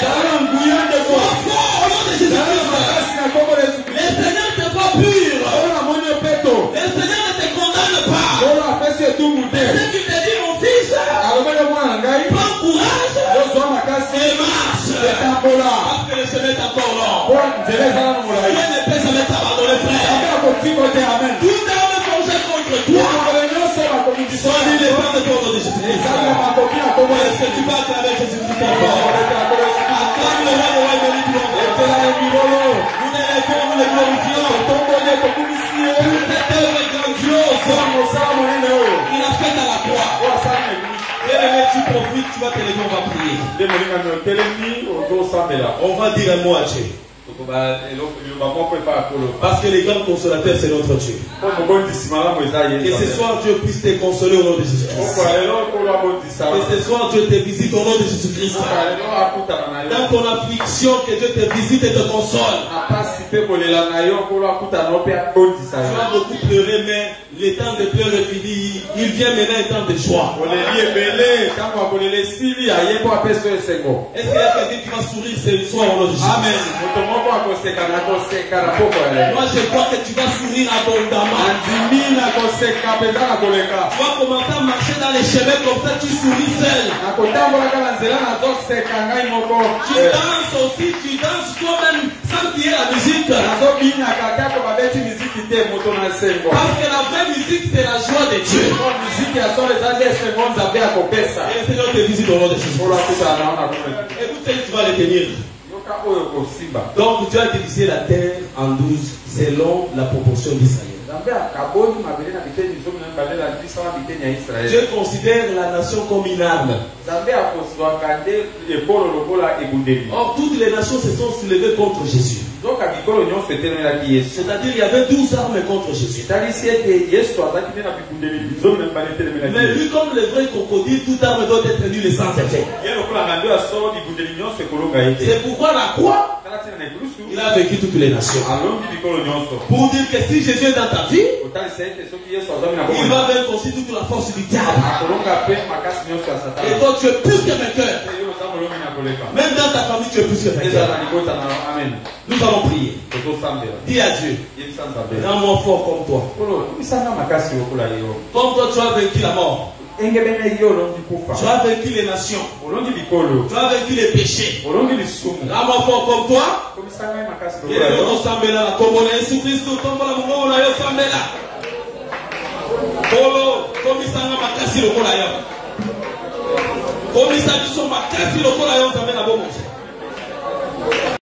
Sois fort au nom de Jésus-Christ. Le Seigneur te voit pur. Le Seigneur ne te condamne pas. C'est ce qu'il te dit, mon fils. Prends courage et marche. Parce que le chemin est encore long. Dieu ne peut jamais t'abandonner, frère. Tout arme forgée contre toi. Sois lui les femmes de ton nom de Jésus-Christ. Est-ce que tu vas acclamer Jésus-Christ encore? Acclame le roi, le roi béni du monde. Nous l'élevons, nous le glorifions. Cette œuvre est grandiose. Il a fait à la croix. Et tu profites, tu vas te lever, on va prier. On va dire un mot à Dieu. Parce que les grands consolateurs, c'est notre Dieu. Que ce soir, Dieu puisse te consoler au nom de Jésus-Christ. Que ce soir, Dieu te visite au nom de Jésus-Christ. Dans ton affliction, que Dieu te visite et te console. Tu as beaucoup pleuré, mais le temps de pleurer est fini. Il vient maintenant un temps de joie. Est-ce qu'il y a quelqu'un qui va sourire ce soir au nom de Jésus? Amen. Moi je crois que tu vas sourire abondamment. vas commencer à marcher dans les chemins comme ça, tu souris seul. Tu danses aussi, tu danses toi-même sans qu'il y ait la musique. Parce que la vraie musique, c'est la joie de Dieu. Et le Seigneur te visite au nom de Jésus. Écoute, tu vas les tenir. Donc Dieu a divisé la terre en 12 selon la proportion d'Israël. Dieu considère la nation comme une arme. Or toutes les nations se sont soulevées contre Jésus. C'est-à-dire il y avait 12 armes contre Jésus. Mais lui, comme le vrai crocodile, toute arme doit être nulle sans effet. C'est pourquoi la croix, il a vécu toutes les nations. Pour dire que si Jésus est dans ta vie, il va vaincre aussi toute la force du diable. Et toi tu es plus que vainqueur. Même dans ta famille tu es plus que vainqueur. Nous allons prier. Dis à Dieu, rends-moi fort comme toi. Comme toi tu as vaincu la mort. Tu as vaincu les nations. Tu as vaincu les péchés. Rends-moi fort comme toi. Komisa biso makasi lokola yo nzambe na bomoi.